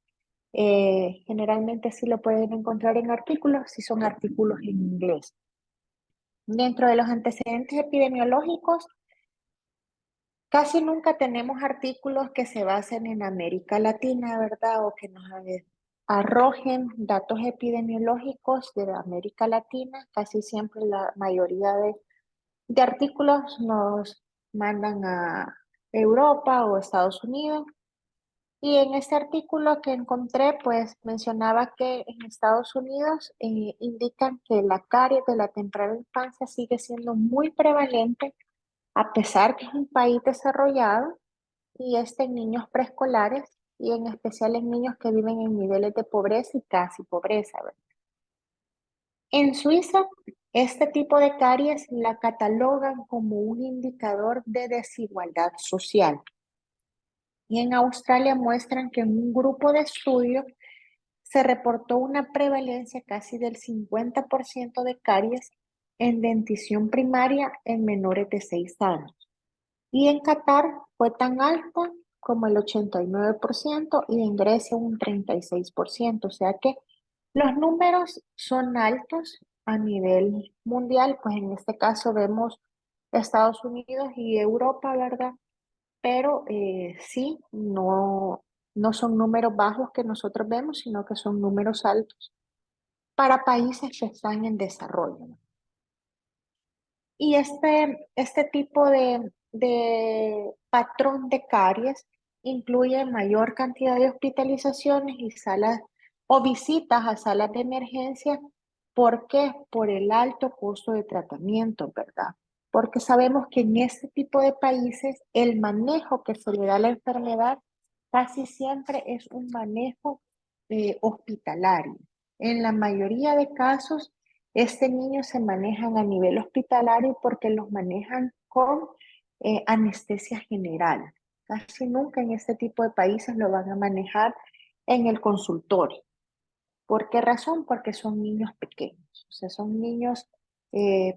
generalmente sí lo pueden encontrar en artículos, si son artículos en inglés. Dentro de los antecedentes epidemiológicos, casi nunca tenemos artículos que se basen en América Latina, ¿verdad? O que nos arrojen datos epidemiológicos de América Latina. Casi siempre la mayoría de artículos nos mandan a Europa o Estados Unidos. Y en este artículo que encontré, pues mencionaba que en Estados Unidos indican que la caries de la temprana infancia sigue siendo muy prevalente a pesar que es un país desarrollado y en niños preescolares y en especial en niños que viven en niveles de pobreza y casi pobreza, ¿verdad? En Suiza, este tipo de caries la catalogan como un indicador de desigualdad social. Y en Australia muestran que en un grupo de estudio se reportó una prevalencia casi del 50% de caries en dentición primaria en menores de 6 años. Y en Qatar fue tan alta como el 89% y en Grecia un 36%. O sea que los números son altos a nivel mundial, pues en este caso vemos Estados Unidos y Europa, ¿verdad? Pero sí, no son números bajos que nosotros vemos, sino que son números altos para países que están en desarrollo. Y este tipo de patrón de caries incluye mayor cantidad de hospitalizaciones y salas o visitas a salas de emergencia. ¿Por qué? Por el alto costo de tratamiento, ¿verdad? Porque sabemos que en este tipo de países el manejo que se le da a la enfermedad casi siempre es un manejo hospitalario. En la mayoría de casos, este niño se manejan a nivel hospitalario porque los manejan con anestesia general. Casi nunca en este tipo de países lo van a manejar en el consultorio. ¿Por qué razón? Porque son niños pequeños. O sea, son niños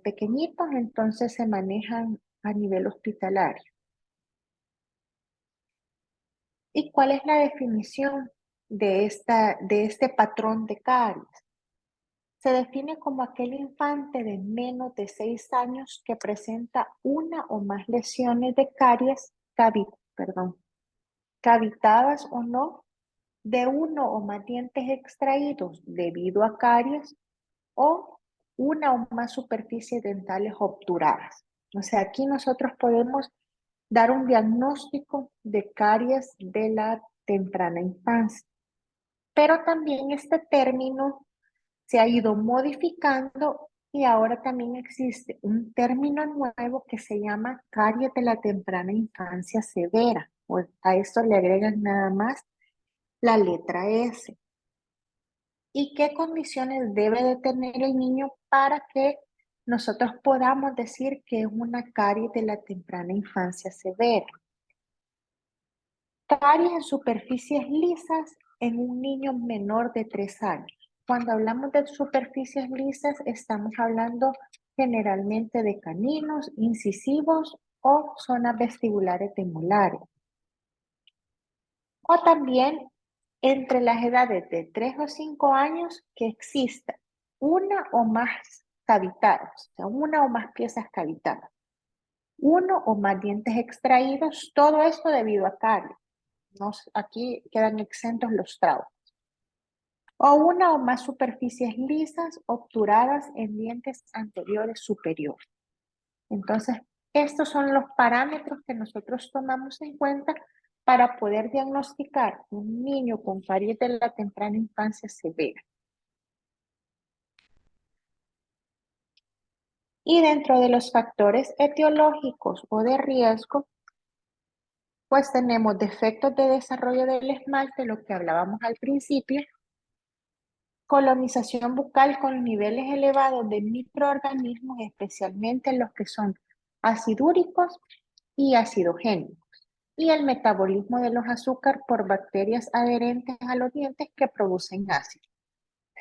pequeñitos, entonces se manejan a nivel hospitalario. ¿Y cuál es la definición de este patrón de caries? Se define como aquel infante de menos de 6 años que presenta una o más lesiones de caries cavitadas o no, de uno o más dientes extraídos debido a caries o una o más superficies dentales obturadas. O sea, aquí nosotros podemos dar un diagnóstico de caries de la temprana infancia. Pero también este término se ha ido modificando y ahora también existe un término nuevo que se llama caries de la temprana infancia severa. O a esto le agregan nada más la letra S. ¿Y qué condiciones debe de tener el niño para que nosotros podamos decir que es una caries de la temprana infancia severa. Caries en superficies lisas en un niño menor de 3 años. Cuando hablamos de superficies lisas, estamos hablando generalmente de caninos, incisivos o zonas vestibulares de molares. O también entre las edades de 3 o 5 años que exista una o más cavitadas, o sea, una o más piezas cavitadas, uno o más dientes extraídos, todo esto debido a caries. Aquí quedan exentos los traumas. O una o más superficies lisas obturadas en dientes anteriores superiores. Entonces, estos son los parámetros que nosotros tomamos en cuenta para poder diagnosticar un niño con caries de la temprana infancia severa. Y dentro de los factores etiológicos o de riesgo, pues tenemos defectos de desarrollo del esmalte, lo que hablábamos al principio, colonización bucal con niveles elevados de microorganismos, especialmente los que son acidúricos y acidogénicos, y el metabolismo de los azúcares por bacterias adherentes a los dientes que producen ácido.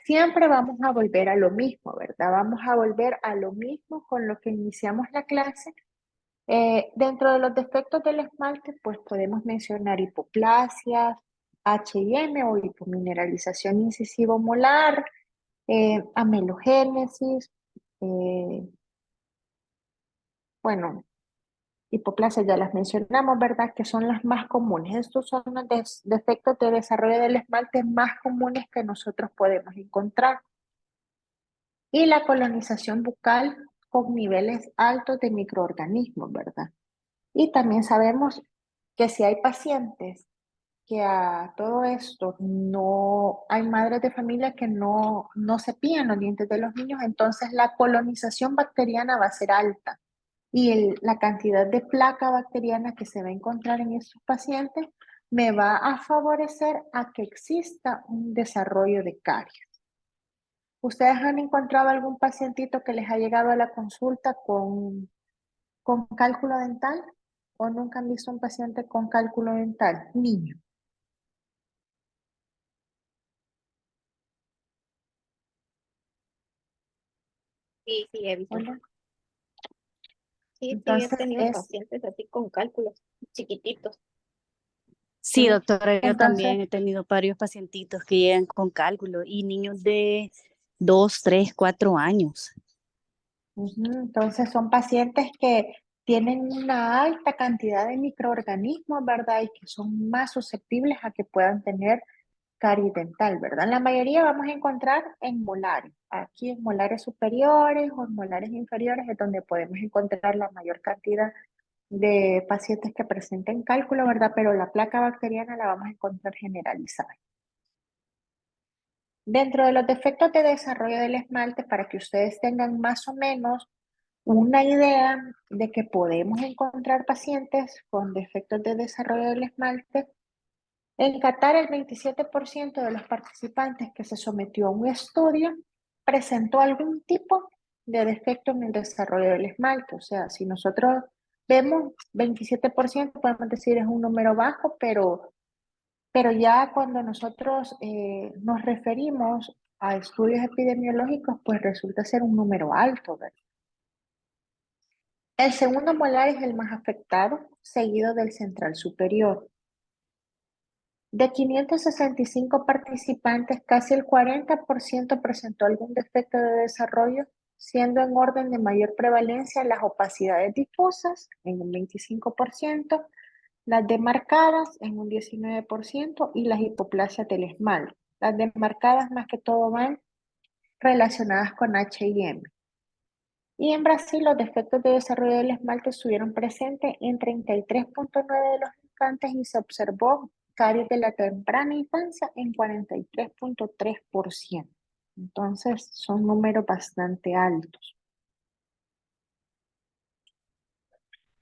Siempre vamos a volver a lo mismo, ¿verdad? Vamos a volver a lo mismo con lo que iniciamos la clase. Dentro de los defectos del esmalte, pues podemos mencionar hipoplasias, H&M o hipomineralización incisivo-molar, amelogénesis, bueno, hipoplasias ya las mencionamos, ¿verdad? Que son las más comunes. Estos son los defectos de desarrollo del esmalte más comunes que nosotros podemos encontrar. Y la colonización bucal con niveles altos de microorganismos, ¿verdad? Y también sabemos que si hay pacientes que a todo esto no hay madres de familia que no cepillan los dientes de los niños, entonces la colonización bacteriana va a ser alta y la cantidad de placa bacteriana que se va a encontrar en esos pacientes me va a favorecer a que exista un desarrollo de caries. ¿Ustedes han encontrado algún pacientito que les ha llegado a la consulta con cálculo dental? ¿O nunca han visto un paciente con cálculo dental? Niño. Sí, sí, he visto. Hola. Sí, sí, he Entonces tenido pacientes así con cálculos chiquititos. Sí, doctora, yo entonces, también he tenido varios pacientitos que llegan con cálculo y niños de 2, 3, 4 años. entonces son pacientes que tienen una alta cantidad de microorganismos, ¿verdad? Y que son más susceptibles a que puedan tener caries dental, ¿verdad? La mayoría vamos a encontrar en molares. Aquí en molares superiores o en molares inferiores es donde podemos encontrar la mayor cantidad de pacientes que presenten cálculo, ¿verdad? Pero la placa bacteriana la vamos a encontrar generalizada. Dentro de los defectos de desarrollo del esmalte, para que ustedes tengan más o menos una idea de que podemos encontrar pacientes con defectos de desarrollo del esmalte, en Qatar el 27% de los participantes que se sometió a un estudio presentó algún tipo de defecto en el desarrollo del esmalte. O sea, si nosotros vemos 27%, podemos decir es un número bajo, pero ya cuando nosotros nos referimos a estudios epidemiológicos, pues resulta ser un número alto, ¿verdad? El segundo molar es el más afectado, seguido del central superior. De 565 participantes, casi el 40% presentó algún defecto de desarrollo, siendo en orden de mayor prevalencia las opacidades difusas en un 25%, las demarcadas en un 19% y las hipoplasias del esmalte. Las demarcadas más que todo van relacionadas con H&M. Y en Brasil los defectos de desarrollo del esmalte estuvieron presentes en 33.9% de los infantes y se observó caries de la temprana infancia en 43.3%. Entonces son números bastante altos.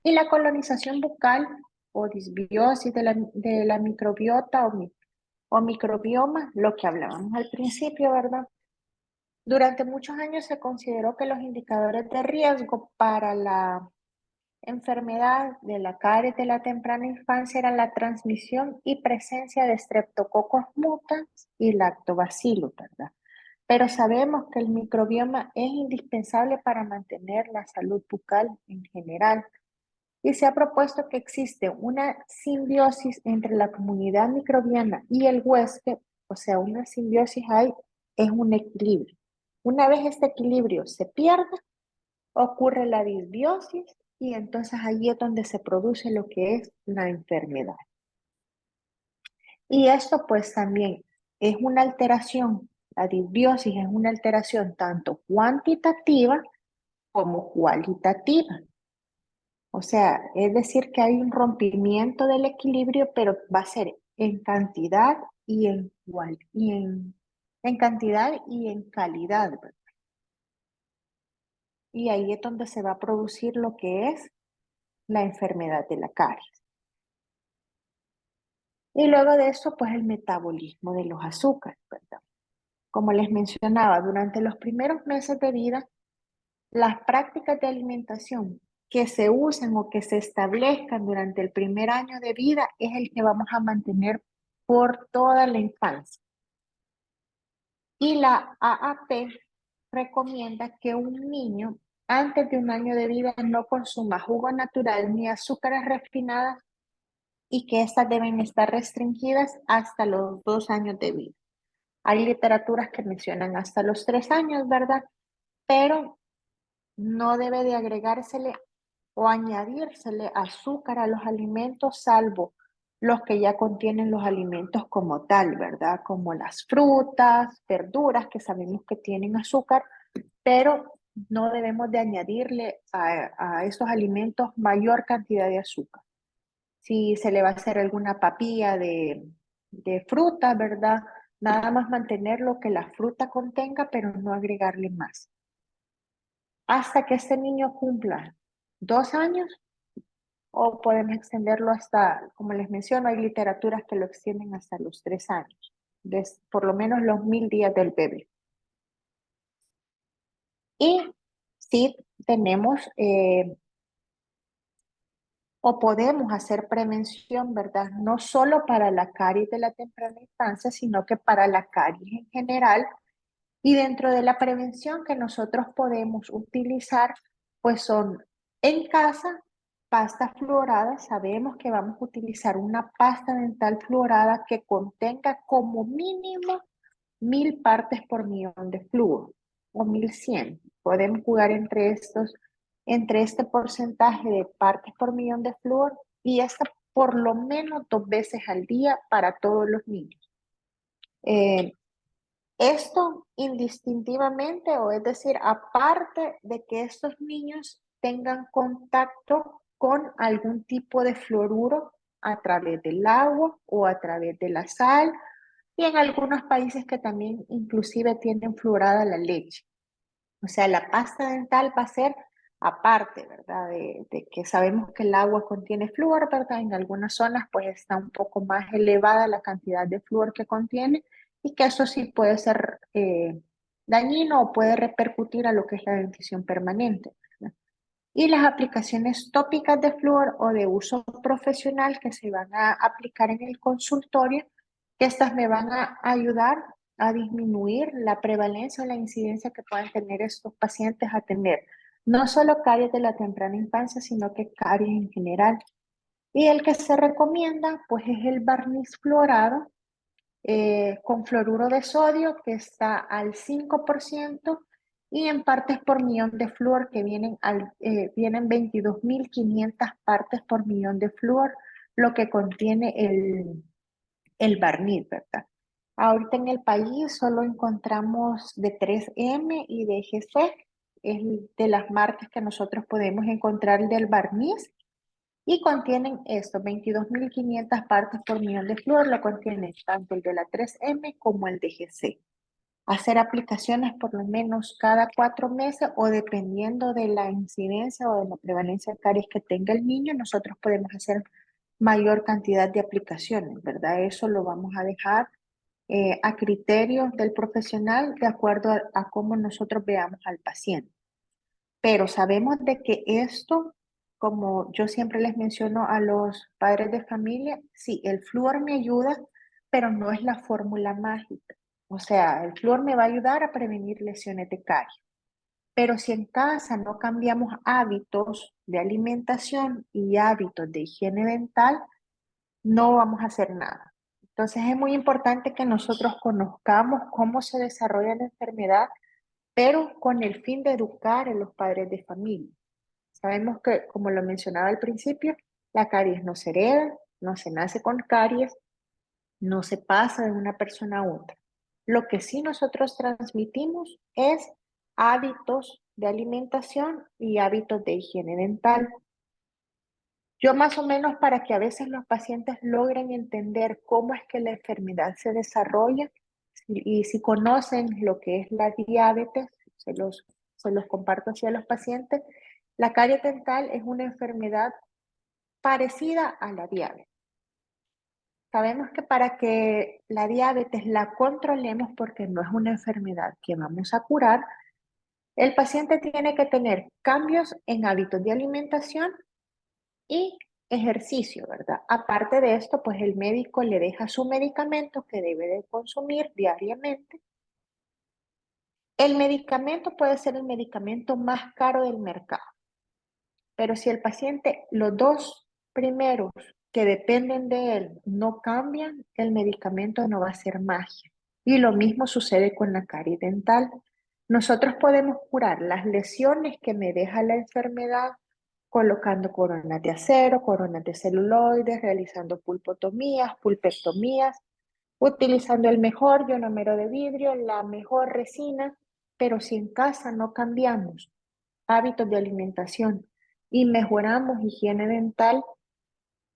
Y la colonización bucal o disbiosis de la microbiota o microbioma, lo que hablábamos al principio, ¿verdad? Durante muchos años se consideró que los indicadores de riesgo para la enfermedad de la caries de la temprana infancia eran la transmisión y presencia de Streptococcus mutans y Lactobacillus, ¿verdad? Pero sabemos que el microbioma es indispensable para mantener la salud bucal en general. Y se ha propuesto que existe una simbiosis entre la comunidad microbiana y el huésped, o sea, una simbiosis hay, es un equilibrio. Una vez este equilibrio se pierde, ocurre la disbiosis y entonces ahí es donde se produce lo que es la enfermedad. Y esto pues también es una alteración, la disbiosis es una alteración tanto cuantitativa como cualitativa. O sea, es decir que hay un rompimiento del equilibrio, pero va a ser en cantidad y en cantidad y en calidad, ¿verdad? Y ahí es donde se va a producir lo que es la enfermedad de la caries. Y luego de eso, pues el metabolismo de los azúcares, ¿verdad? Como les mencionaba, durante los primeros meses de vida, las prácticas de alimentación que se usan o que se establezcan durante el primer año de vida es el que vamos a mantener por toda la infancia. Y la AAP recomienda que un niño antes de un año de vida no consuma jugo natural ni azúcares refinadas y que estas deben estar restringidas hasta los 2 años de vida. Hay literaturas que mencionan hasta los 3 años, ¿verdad? Pero no debe de agregársele o añadírsele azúcar a los alimentos, salvo los que ya contienen los alimentos como tal, ¿verdad? Como las frutas, verduras, que sabemos que tienen azúcar, pero no debemos de añadirle a esos alimentos mayor cantidad de azúcar. Si se le va a hacer alguna papilla de fruta, ¿verdad? Nada más mantener lo que la fruta contenga, pero no agregarle más. Hasta que este niño cumpla 2 años, o podemos extenderlo hasta, como les menciono, hay literaturas que lo extienden hasta los 3 años, por lo menos los 1000 días del bebé. Y sí tenemos o podemos hacer prevención, ¿verdad? No solo para la caries de la temprana infancia, sino que para la caries en general. Y dentro de la prevención que nosotros podemos utilizar, pues son en casa, pasta fluorada. Sabemos que vamos a utilizar una pasta dental fluorada que contenga como mínimo 1000 partes por millón de flúor o 1100. Podemos jugar entre este porcentaje de partes por millón de flúor y esta por lo menos 2 veces al día para todos los niños. Esto indistintivamente, o es decir, aparte de que estos niños tengan contacto con algún tipo de fluoruro a través del agua o a través de la sal, y en algunos países que también inclusive tienen fluorada la leche. O sea, la pasta dental va a ser aparte, ¿verdad? De que sabemos que el agua contiene flúor, ¿verdad? En algunas zonas pues está un poco más elevada la cantidad de flúor que contiene y que eso sí puede ser dañino o puede repercutir a lo que es la dentición permanente, ¿verdad? Y las aplicaciones tópicas de flúor o de uso profesional que se van a aplicar en el consultorio, que estas me van a ayudar a disminuir la prevalencia o la incidencia que puedan tener estos pacientes a tener no solo caries de la temprana infancia, sino que caries en general. Y el que se recomienda, pues es el barniz fluorado con fluoruro de sodio, que está al 5%, y en partes por millón de flúor, que vienen 22.500 partes por millón de flúor, lo que contiene el barniz, ¿verdad? Ahorita en el país solo encontramos de 3M y de GC, es de las marcas que nosotros podemos encontrar del barniz, y contienen esto, 22.500 partes por millón de flúor, lo contiene tanto el de la 3M como el de GC. Hacer aplicaciones por lo menos cada 4 meses o dependiendo de la incidencia o de la prevalencia de caries que tenga el niño, nosotros podemos hacer mayor cantidad de aplicaciones, ¿verdad? Eso lo vamos a dejar a criterio del profesional de acuerdo a cómo nosotros veamos al paciente. Pero sabemos de que esto, como yo siempre les menciono a los padres de familia, sí, el flúor me ayuda, pero no es la fórmula mágica. O sea, el flúor me va a ayudar a prevenir lesiones de caries. Pero si en casa no cambiamos hábitos de alimentación y hábitos de higiene dental, no vamos a hacer nada. Entonces es muy importante que nosotros conozcamos cómo se desarrolla la enfermedad, pero con el fin de educar a los padres de familia. Sabemos que, como lo mencionaba al principio, la caries no se hereda, no se nace con caries, no se pasa de una persona a otra. Lo que sí nosotros transmitimos es hábitos de alimentación y hábitos de higiene dental. Yo más o menos para que a veces los pacientes logren entender cómo es que la enfermedad se desarrolla y si conocen lo que es la diabetes, se los comparto hacia los pacientes. La caries dental es una enfermedad parecida a la diabetes. Sabemos que para que la diabetes la controlemos, porque no es una enfermedad que vamos a curar, el paciente tiene que tener cambios en hábitos de alimentación y ejercicio, ¿verdad? Aparte de esto, pues el médico le deja su medicamento que debe de consumir diariamente. El medicamento puede ser el medicamento más caro del mercado, pero si el paciente, los dos primeros que dependen de él no cambian, el medicamento no va a ser magia. Y lo mismo sucede con la caries dental. Nosotros podemos curar las lesiones que me deja la enfermedad colocando coronas de acero, coronas de celuloides, realizando pulpotomías, pulpectomías, utilizando el mejor ionómero de vidrio, la mejor resina, pero si en casa no cambiamos hábitos de alimentación y mejoramos higiene dental,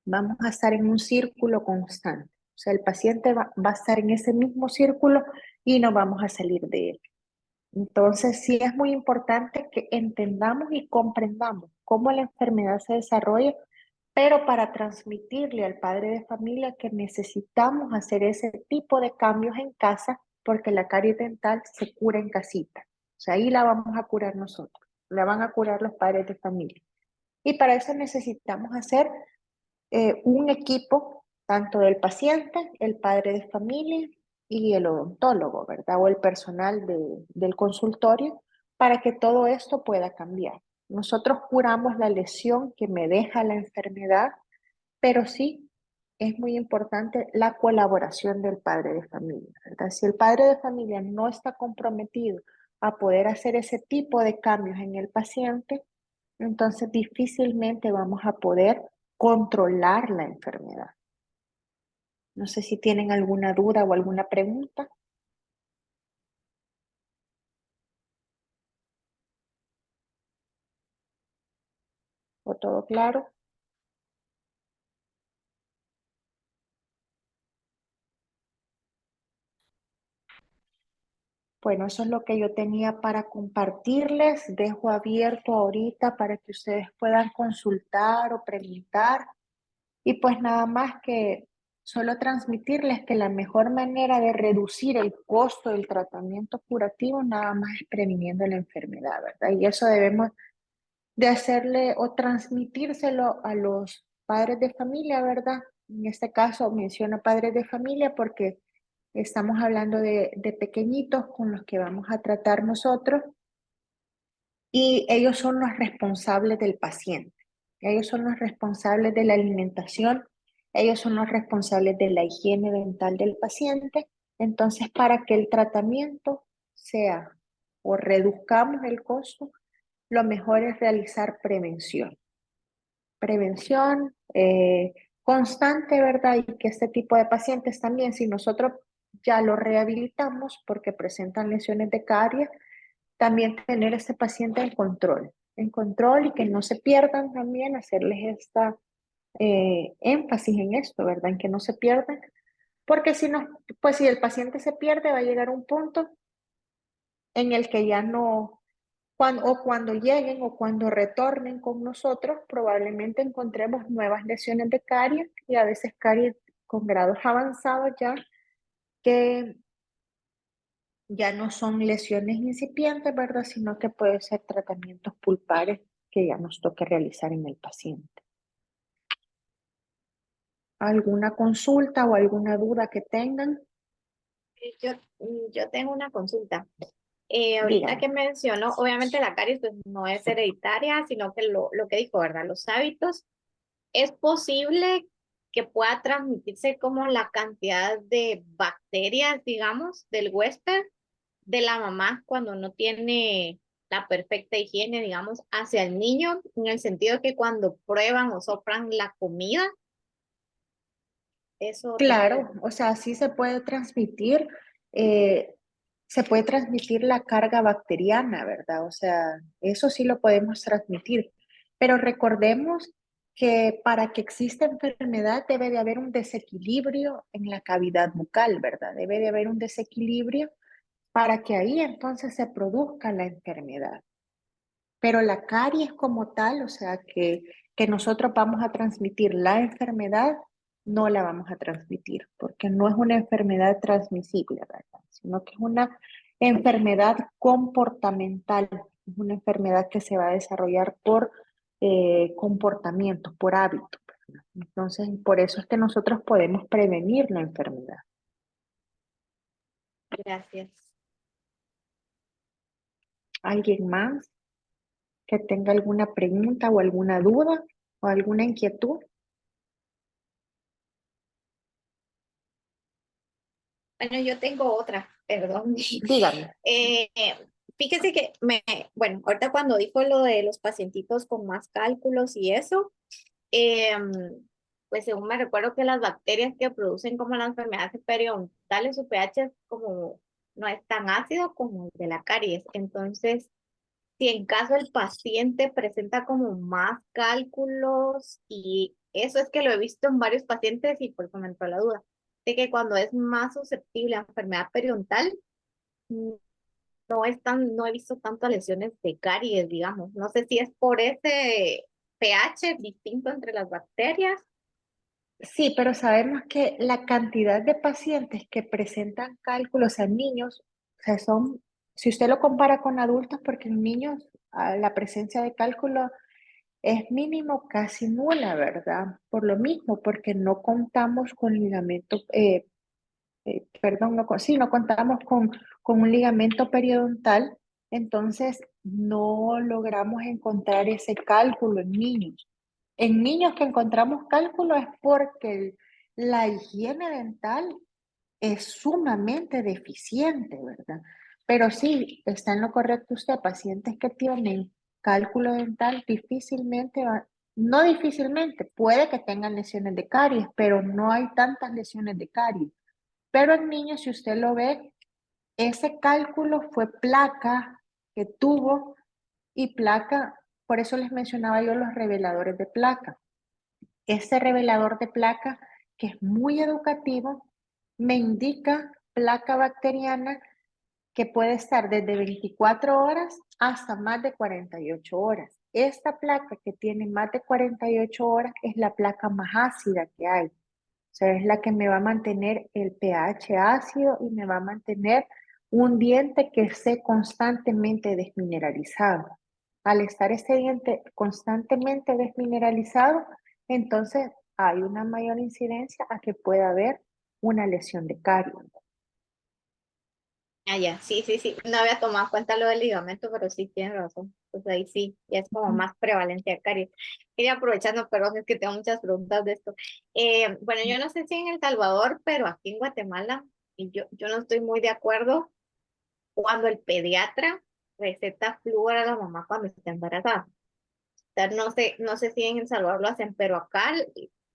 vamos a estar en un círculo constante. O sea, el paciente va a estar en ese mismo círculo y no vamos a salir de él. Entonces, sí es muy importante que entendamos y comprendamos cómo la enfermedad se desarrolla, pero para transmitirle al padre de familia que necesitamos hacer ese tipo de cambios en casa, porque la caries dental se cura en casita. O sea, ahí la vamos a curar nosotros, la van a curar los padres de familia. Y para eso necesitamos hacer un equipo, tanto del paciente, el padre de familia y el odontólogo, ¿verdad? O el personal del consultorio, para que todo esto pueda cambiar. Nosotros curamos la lesión que me deja la enfermedad, pero sí es muy importante la colaboración del padre de familia, ¿verdad? Si el padre de familia no está comprometido a poder hacer ese tipo de cambios en el paciente, entonces difícilmente vamos a poder controlar la enfermedad. No sé si tienen alguna duda o alguna pregunta. ¿O todo claro? Bueno, eso es lo que yo tenía para compartirles. Dejo abierto ahorita para que ustedes puedan consultar o preguntar. Y pues nada más que solo transmitirles que la mejor manera de reducir el costo del tratamiento curativo nada más es previniendo la enfermedad, ¿verdad? Y eso debemos de hacerle o transmitírselo a los padres de familia, ¿verdad? En este caso menciono padres de familia porque estamos hablando de pequeñitos con los que vamos a tratar nosotros y ellos son los responsables del paciente. Ellos son los responsables de la alimentación, ellos son los responsables de la higiene dental del paciente. Entonces, para que el tratamiento sea o reduzcamos el costo, lo mejor es realizar prevención. Prevención constante, ¿verdad? Y que este tipo de pacientes también, si nosotros ya lo rehabilitamos porque presentan lesiones de caries, también tener a este paciente en control y que no se pierdan también, hacerles esta énfasis en esto, ¿verdad? En que no se pierdan, porque si no, pues si el paciente se pierde, va a llegar un punto en el que ya no, cuando lleguen o cuando retornen con nosotros, probablemente encontremos nuevas lesiones de caries y a veces caries con grados avanzados ya que ya no son lesiones incipientes, ¿verdad? Sino que puede ser tratamientos pulpares que ya nos toque realizar en el paciente. ¿Alguna consulta o alguna duda que tengan? Yo tengo una consulta. Ahorita Díganme. que mencionó, obviamente la caries pues, no es hereditaria, sino que lo que dijo, ¿verdad? Los hábitos. ¿Es posible que pueda transmitirse como la cantidad de bacterias, digamos, del huésped, de la mamá cuando no tiene la perfecta higiene, digamos, hacia el niño, en el sentido que cuando prueban o soplan la comida, eso Claro, o sea, sí eh, se puede transmitir la carga bacteriana, ¿verdad? O sea, eso sí lo podemos transmitir. Pero recordemos que para que exista enfermedad debe de haber un desequilibrio en la cavidad bucal, ¿verdad? Debe de haber un desequilibrio para que ahí entonces se produzca la enfermedad. Pero la caries como tal, o sea, que nosotros vamos a transmitir la enfermedad, no la vamos a transmitir, porque no es una enfermedad transmisible, ¿verdad? Sino que es una enfermedad comportamental, es una enfermedad que se va a desarrollar por comportamiento, por hábito, ¿verdad? Entonces, por eso es que nosotros podemos prevenir la enfermedad. gracias. ¿Alguien más que tenga alguna pregunta o alguna duda o alguna inquietud? Bueno, yo tengo otra, perdón. Dígame. Eh, fíjese que bueno, ahorita cuando dijo lo de los pacientitos con más cálculos y eso, em, pues según me recuerdo que las bacterias que producen como las enfermedades periodontales, su pH es como, no es tan ácido como el de la caries. Entonces, si en caso el paciente presenta como más cálculos, y eso es que lo he visto en varios pacientes y por eso me entró la duda, de que cuando es más susceptible a enfermedad periodontal, no he visto tantas lesiones de caries, digamos. No sé si es por ese pH distinto entre las bacterias. Sí, pero sabemos que la cantidad de pacientes que presentan cálculos en niños, o sea, si usted lo compara con adultos, porque en niños la presencia de cálculo es mínimo, casi nula, ¿verdad? Por lo mismo, porque no contamos con ligamento, perdón, sí, no contamos con un ligamento periodontal, entonces no logramos encontrar ese cálculo en niños. En niños que encontramos cálculo es porque la higiene dental es sumamente deficiente, ¿verdad? Pero sí, está en lo correcto usted, pacientes que tienen cálculo dental difícilmente, no difícilmente, puede que tengan lesiones de caries, pero no hay tantas lesiones de caries. Pero en niños, si usted lo ve, ese cálculo fue placa que tuvo y placa, por eso les mencionaba yo los reveladores de placa. Este revelador de placa, que es muy educativo, me indica placa bacteriana que puede estar desde 24 horas hasta más de 48 horas. Esta placa que tiene más de 48 horas es la placa más ácida que hay. O sea, es la que me va a mantener el pH ácido y me va a mantener un diente que esté constantemente desmineralizado. Al estar este diente constantemente desmineralizado, entonces hay una mayor incidencia a que pueda haber una lesión de caries. Ah, ya, sí, sí, sí. No había tomado en cuenta lo del ligamento, pero sí tienes razón. Pues ahí sí, ya es como más prevalente a caries. Quería aprovechando, perdón, es que tengo muchas preguntas de esto. Bueno, yo no sé si en El Salvador, pero aquí en Guatemala, y yo no estoy muy de acuerdo cuando el pediatra receta flúor a la mamá cuando está embarazada. O sea, no sé si en El Salvador lo hacen, pero acá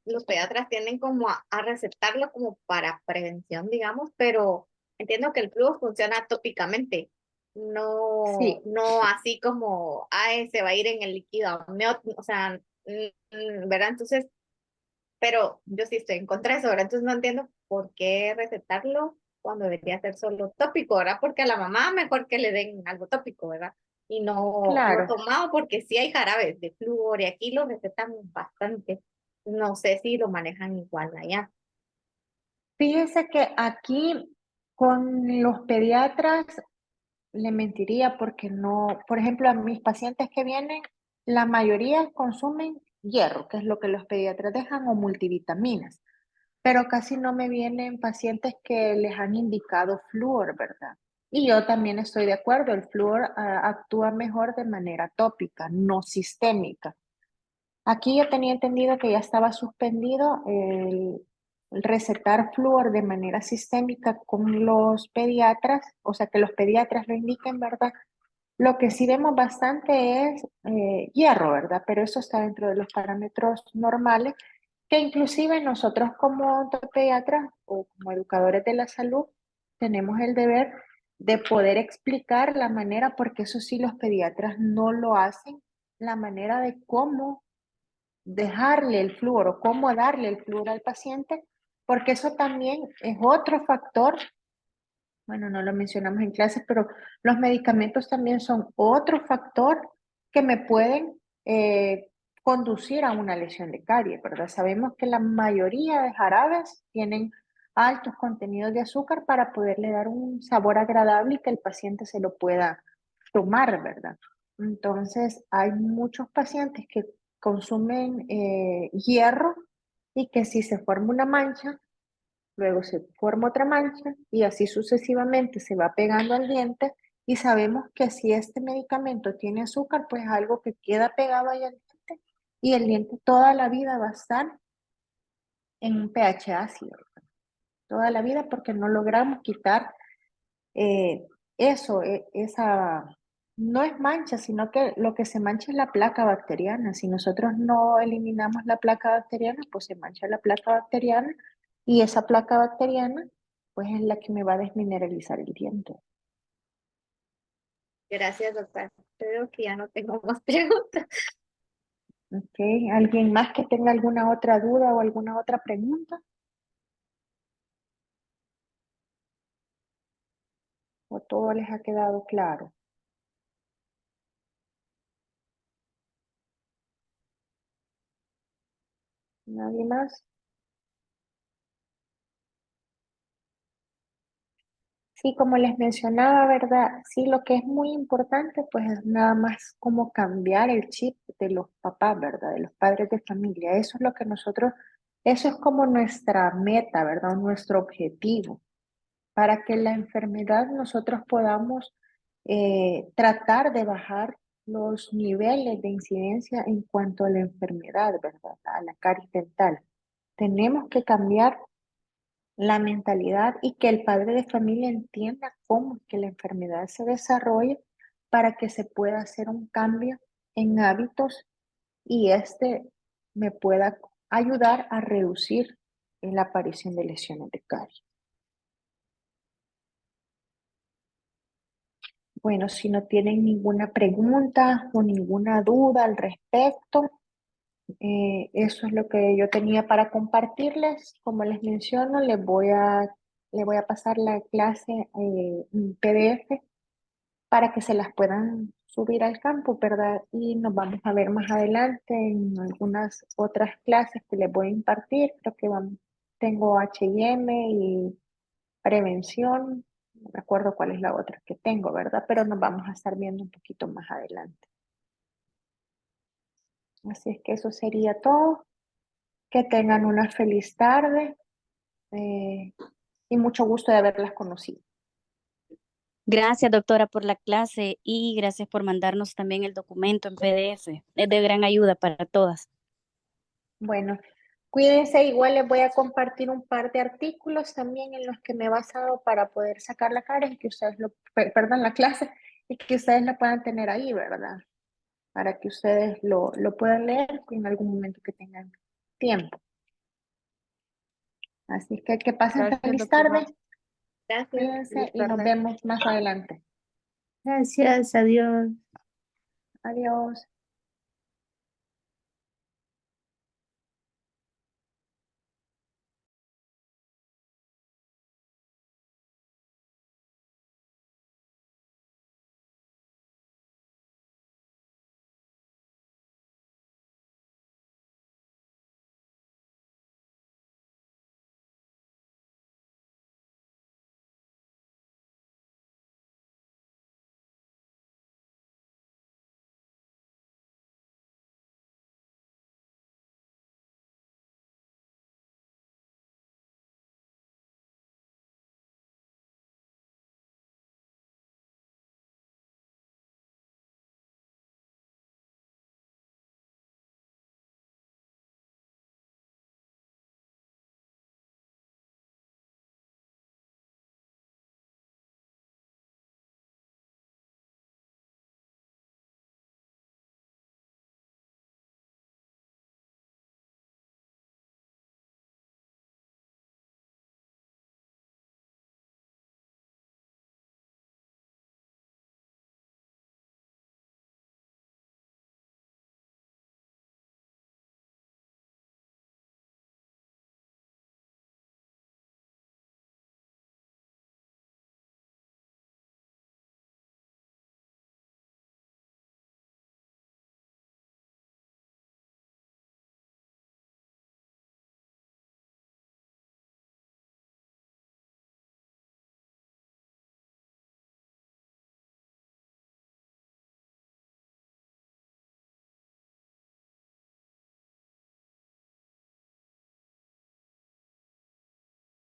los pediatras tienden como a recetarlo como para prevención, digamos, pero entiendo que el flúor funciona tópicamente, no, Sí, no así como, ay, se va a ir en el líquido amniótico, o sea, ¿verdad? Entonces, pero yo sí estoy en contra de eso, ¿verdad? Entonces no entiendo por qué recetarlo cuando debería ser solo tópico, ¿verdad? Porque a la mamá mejor que le den algo tópico, ¿verdad? Y no claro. tomado porque sí hay jarabes de flúor y aquí lo recetan bastante. No sé si lo manejan igual allá. Fíjese que aquí Con los pediatras le mentiría porque no, por ejemplo, a mis pacientes que vienen, la mayoría consumen hierro, que es lo que los pediatras dejan, o multivitaminas, pero casi no me vienen pacientes que les han indicado flúor, ¿verdad? Y yo también estoy de acuerdo, el flúor actúa mejor de manera tópica, no sistémica. Aquí yo tenía entendido que ya estaba suspendido el recetar flúor de manera sistémica con los pediatras, o sea, que los pediatras lo indiquen, ¿verdad? Lo que sí vemos bastante es hierro, ¿verdad? Pero eso está dentro de los parámetros normales, que inclusive nosotros como odontopediatras o como educadores de la salud tenemos el deber de poder explicar la manera, porque eso sí los pediatras no lo hacen, la manera de cómo dejarle el flúor o cómo darle el flúor al paciente, porque eso también es otro factor. Bueno, no lo mencionamos en clases, pero los medicamentos también son otro factor que me pueden conducir a una lesión de caries, ¿verdad? Sabemos que la mayoría de jarabes tienen altos contenidos de azúcar para poderle dar un sabor agradable y que el paciente se lo pueda tomar, ¿verdad? Entonces, hay muchos pacientes que consumen hierro y que si se forma una mancha, luego se forma otra mancha y así sucesivamente se va pegando al diente, y sabemos que si este medicamento tiene azúcar, pues es algo que queda pegado ahí al diente y el diente toda la vida va a estar en un pH ácido, toda la vida, porque no logramos quitar eh, eso, esa, no es mancha, sino que lo que se mancha es la placa bacteriana. Si nosotros no eliminamos la placa bacteriana, pues se mancha la placa bacteriana y esa placa bacteriana, pues es la que me va a desmineralizar el diente. Gracias, doctora. Creo que ya no tengo más preguntas. ¿Ok? ¿Alguien más que tenga alguna otra duda o alguna otra pregunta? ¿O todo les ha quedado claro? ¿Nadie más? Sí, como les mencionaba, ¿verdad? Sí, lo que es muy importante, pues es nada más como cambiar el chip de los papás, ¿verdad? De los padres de familia. Eso es lo que nosotros, eso es como nuestra meta, ¿verdad? Nuestro objetivo, para que la enfermedad nosotros podamos tratar de bajar los niveles de incidencia en cuanto a la enfermedad, ¿verdad? A la caries dental. Tenemos que cambiar la mentalidad y que el padre de familia entienda cómo es que la enfermedad se desarrolla para que se pueda hacer un cambio en hábitos y este me pueda ayudar a reducir la aparición de lesiones de caries. Bueno, si no tienen ninguna pregunta o ninguna duda al respecto, eso es lo que yo tenía para compartirles. Como les menciono, le voy a pasar la clase en PDF para que se las puedan subir al campo, ¿verdad? Y nos vamos a ver más adelante en algunas otras clases que les voy a impartir. Creo que tengo H&M y prevención. No me acuerdo cuál es la otra que tengo, ¿verdad? Pero nos vamos a estar viendo un poquito más adelante. Así es que eso sería todo. Que tengan una feliz tarde y mucho gusto de haberlas conocido. Gracias, doctora, por la clase y gracias por mandarnos también el documento en PDF. Es de gran ayuda para todas. Bueno, cuídense, igual les voy a compartir un par de artículos también en los que me he basado para poder sacar la cara y que ustedes perdón, la clase, y que ustedes la puedan tener ahí, ¿verdad? Para que ustedes lo puedan leer en algún momento que tengan tiempo. Así que pasen Gracias, feliz doctora. tarde, Gracias. cuídense Feliz y nos tarde. vemos más adelante. Gracias, adiós. Adiós.